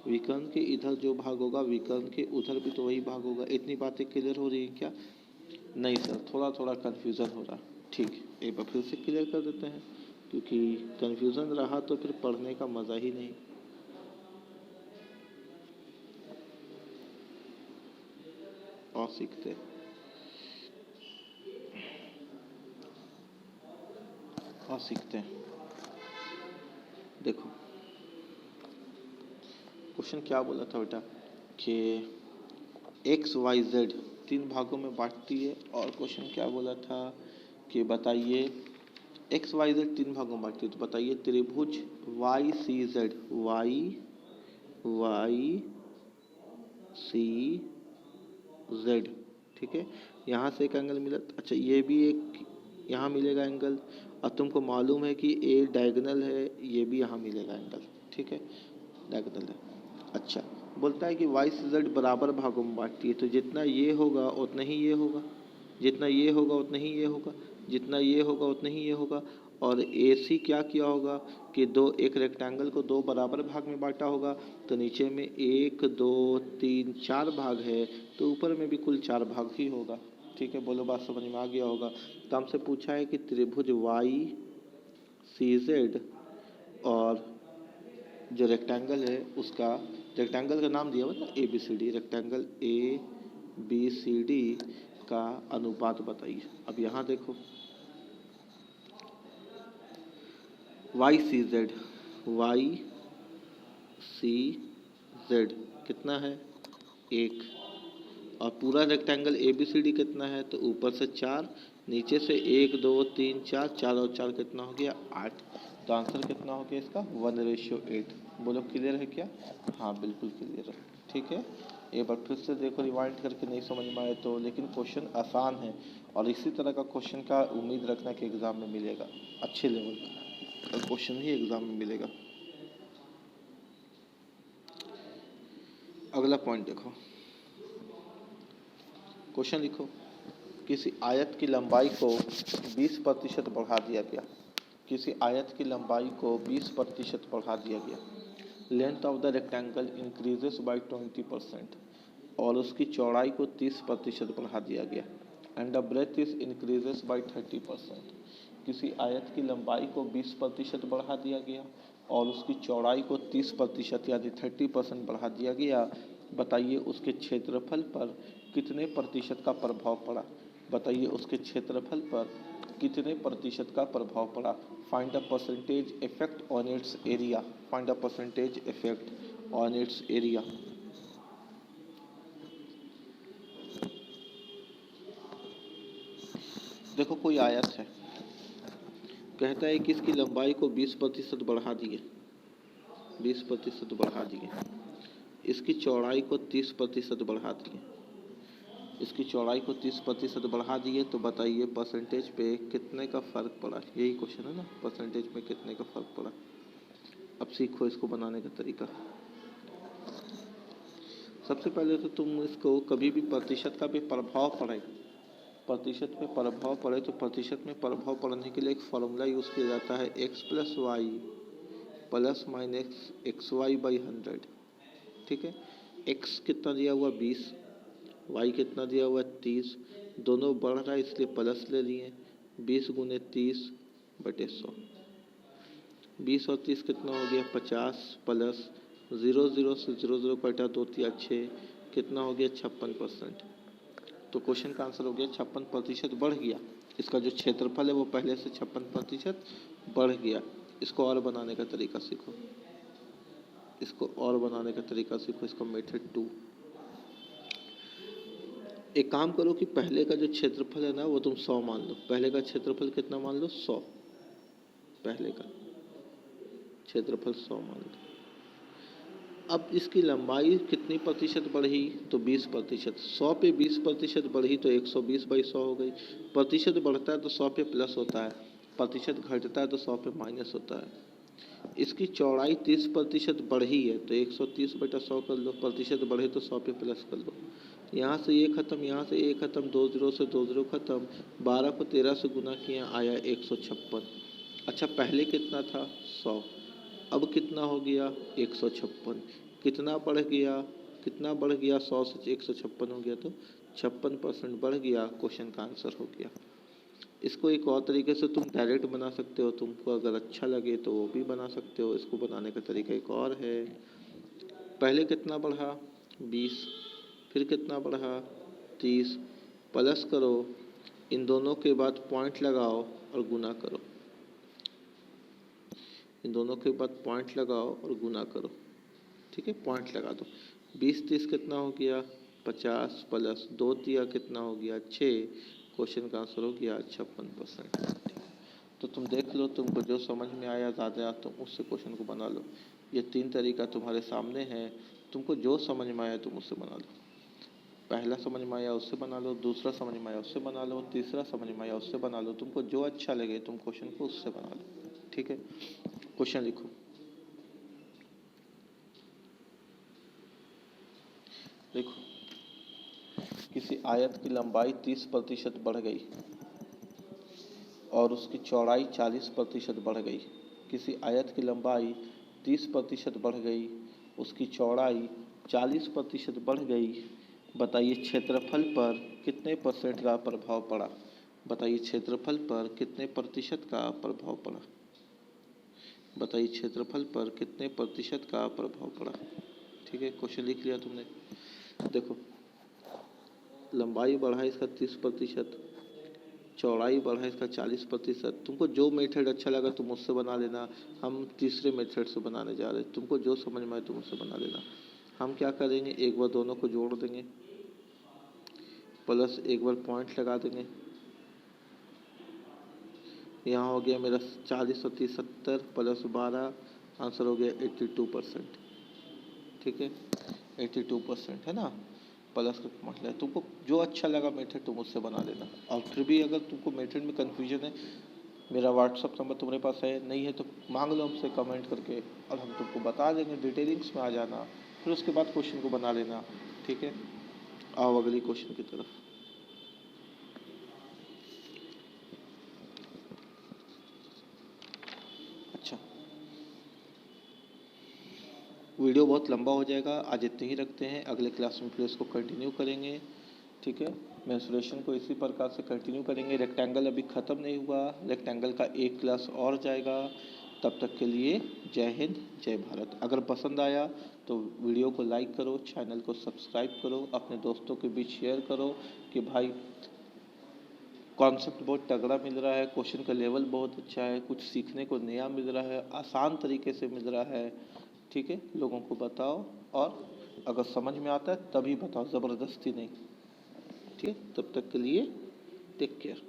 विकर्ण के इधर जो भाग होगा, विकर्ण के उधर भी तो वही भाग होगा। इतनी बातें क्लियर हो रही हैं क्या? नहीं सर, थोड़ा थोड़ा कन्फ्यूज़न हो रहा। ठीक है, एक बार फिर से क्लियर कर देते हैं, क्योंकि कन्फ्यूज़न रहा तो फिर पढ़ने का मज़ा ही नहीं। और सीखते हैं। देखो क्वेश्चन क्या बोला था बेटा कि एक्स वाई जेड तीन भागों में बांटती है, और क्वेश्चन क्या बोला था कि बताइए एक्स वाई जेड तीन भागों में बांटती है, तो बताइए त्रिभुज Y C Z, Y C Z. ठीक है, यहाँ से एक एंगल मिला। अच्छा ये भी एक यहाँ मिलेगा एंगल, और तुमको मालूम है कि ए डायगोनल है, ये भी यहाँ मिलेगा एंगल। ठीक है, डायगोनल है। अच्छा बोलता है कि वाई सी जेड बराबर भागों में बांटती है, तो जितना ये होगा उतना ही ये होगा, जितना ये होगा उतना ही ये होगा, जितना ये होगा उतना ही ये होगा। और ए सी क्या किया होगा कि एक रेक्टेंगल को दो बराबर भाग में बांटा होगा, तो नीचे में एक दो तीन चार भाग है, तो ऊपर में भी कुल चार भाग ही होगा। ठीक है, बोलो बात समझ में आ गया होगा। तो हमसे पूछा है कि त्रिभुज वाई सी जेड और जो रेक्टेंगल है उसका, रेक्टेंगल का नाम दिया हुआ ना A B C D, rectangle A B C D का अनुपात बताइए। अब यहाँ देखो वाई सी जेड कितना है, एक। और पूरा rectangle A B C D कितना है, तो ऊपर से चार, नीचे से एक दो तीन चार, चार और चार कितना हो गया, आठ। तो आंसर कितना हो गया इसका, 1:8। बोलो क्लियर है क्या? हाँ बिल्कुल क्लियर है। ठीक है, एक बार फिर से देखो रिवाइंड करके, नहीं समझ में आए तो। लेकिन क्वेश्चन आसान है, और इसी तरह का क्वेश्चन का उम्मीद रखना कि एग्ज़ाम में मिलेगा, अच्छे लेवल का क्वेश्चन ही एग्ज़ाम में मिलेगा। अगला पॉइंट देखो, क्वेश्चन लिखो, किसी आयत की लंबाई को 20% बढ़ा दिया गया, किसी आयत की लंबाई को 20% बढ़ा दिया गया, length of the rectangle increases by 20% और उसकी चौड़ाई को 30% बढ़ा दिया गया। And the breadth is increases by 30%। किसी आयत की लंबाई को 20% बढ़ा दिया गया और उसकी चौड़ाई को 30% यानी 30% बढ़ा दिया गया। बताइए उसके क्षेत्रफल पर कितने प्रतिशत का प्रभाव पड़ा। बताइए उसके क्षेत्रफल पर कितने प्रतिशत का प्रभाव पड़ा। Find the percentage effect on it's area. Find the percentage effect on it's area. देखो कोई आयत है, कहता है कि इसकी लंबाई को 20% बढ़ा दिए, 20% बढ़ा दिए, इसकी चौड़ाई को 30% बढ़ा दिए, इसकी चौड़ाई को 30% बढ़ा दिए। तो बताइए परसेंटेज पे कितने का फ़र्क पड़ा। यही क्वेश्चन है ना, परसेंटेज में कितने का फ़र्क पड़ा। अब सीखो इसको बनाने का तरीका। सबसे पहले तो तुम इसको कभी भी प्रतिशत का भी प्रभाव पड़े, प्रतिशत में प्रभाव पड़े तो प्रतिशत में प्रभाव पड़ने के लिए एक फार्मूला यूज़ किया जाता है, X plus Y plus minus X Y by 100। ठीक है, एक्स कितना दिया हुआ 20, वाई कितना दिया हुआ 30, दोनों बढ़ रहा है इसलिए प्लस ले लिए। 20 गुने 30 बटे 100, 20 और 30 कितना हो गया 50 प्लस 0 से 0 कटा 2 तिया 6, कितना हो गया 56%। तो क्वेश्चन का आंसर हो गया 56% बढ़ गया। इसका जो क्षेत्रफल है वो पहले से 56% बढ़ गया। इसको और बनाने का तरीका सीखो, इसको और बनाने का तरीका सीखो, इसको मेथड 2। एक काम करो कि पहले का जो क्षेत्रफल है ना वो तुम 100 मान लो। पहले का क्षेत्रफल कितना मान लो 100, पहले का क्षेत्रफल 100 मान लो। अब इसकी लंबाई कितनी प्रतिशत बढ़ी तो 20%। 100 पे 20% बढ़ी तो 120/100 हो गई। प्रतिशत बढ़ता है तो 100 पे प्लस होता है, प्रतिशत घटता है तो 100 पे माइनस होता है। इसकी चौड़ाई 30% बढ़ी है तो 130/100 कर लो, प्रतिशत बढ़े तो 100 पे प्लस कर लो। यहाँ से ये खत्म, यहाँ से ये खत्म, 2 0 से 2 0 खत्म, 12 को 13 से गुना किया आया 156। अच्छा पहले कितना था 100, अब कितना हो गया 156। कितना बढ़ गया, कितना बढ़ गया 100 से 156 हो गया तो 56% बढ़ गया। क्वेश्चन का आंसर हो गया। इसको एक और तरीके से तुम डायरेक्ट बना सकते हो, तुमको अगर अच्छा लगे तो वो भी बना सकते हो। इसको बनाने का तरीका एक और है, पहले कितना बढ़ा 20, फिर कितना बढ़ा 30, प्लस करो, इन दोनों के बाद पॉइंट लगाओ और गुना करो, इन दोनों के बाद पॉइंट लगाओ और गुना करो। ठीक है, पॉइंट लगा दो। 20 30 कितना हो गया 50 प्लस 2 तिया कितना हो गया 6। क्वेश्चन का आंसर हो गया 56%। तो तुम देख लो, तुमको जो समझ में आया ज़्यादा तुम उससे क्वेश्चन को बना लो। ये 3 तरीका तुम्हारे सामने है, तुमको जो समझ में आया तुम उससे बना लो। पहला समझ में आया उससे बना लो, दूसरा समझ में आया उससे बना लो, तीसरा समझ में आया उससे बना लो। तुमको जो अच्छा लगे तुम क्वेश्चन को उससे बना लो। ठीक है, क्वेश्चन लिखो। देखो, किसी आयत की लंबाई 30% बढ़ गई और उसकी चौड़ाई 40% बढ़ गई। किसी आयत की लंबाई 30% बढ़ गई, उसकी चौड़ाई 40% बढ़ गई। बताइए क्षेत्रफल पर कितने परसेंट का प्रभाव पड़ा। बताइए क्षेत्रफल पर कितने प्रतिशत का प्रभाव पड़ा। बताइए क्षेत्रफल पर कितने प्रतिशत का प्रभाव पड़ा। ठीक है, क्वेश्चन लिख लिया तुमने। देखो, लंबाई बढ़ा इसका 30%, चौड़ाई बढ़ा इसका 40%। तुमको जो मेथड अच्छा लगा तुम उससे बना लेना। हम तीसरे मेथड से बनाने जा रहे हैं, तुमको जो समझ में आए तुम उससे बना लेना। हम क्या करेंगे, एक बार दोनों को जोड़ देंगे, प्लस एक बार पॉइंट लगा देंगे। यहाँ हो गया मेरा 40 और 30 70 प्लस 12, आंसर हो गया 82%। ठीक है, 82% है ना, प्लस का पॉइंट लगा। तुमको जो अच्छा लगा मेथड तुम उससे बना लेना। और फिर भी अगर तुमको मेथड में कन्फ्यूजन है, मेरा व्हाट्सअप नंबर तुम्हारे पास है, नहीं है तो मांग लो हमसे कमेंट करके और हम तुमको बता देंगे। डिटेलिंग्स में आ जाना, फिर उसके बाद क्वेश्चन को बना लेना। ठीक है, आओ अगली क्वेश्चन की तरफ। अच्छा, वीडियो बहुत लंबा हो जाएगा, आज इतने ही रखते हैं, अगले क्लास में फिर इसको कंटिन्यू करेंगे। ठीक है, मेंस्ट्रुएशन को इसी प्रकार से कंटिन्यू करेंगे। रेक्टेंगल अभी ख़त्म नहीं हुआ, रेक्टेंगल का एक क्लास और जाएगा। तब तक के लिए जय हिंद, जय भारत। अगर पसंद आया तो वीडियो को लाइक करो, चैनल को सब्सक्राइब करो, अपने दोस्तों के बीच शेयर करो कि भाई कॉन्सेप्ट बहुत तगड़ा मिल रहा है, क्वेश्चन का लेवल बहुत अच्छा है, कुछ सीखने को नया मिल रहा है, आसान तरीके से मिल रहा है। ठीक है, लोगों को बताओ, और अगर समझ में आता है तभी बताओ, ज़बरदस्ती नहीं। ठीक है, तब तक के लिए टेक केयर।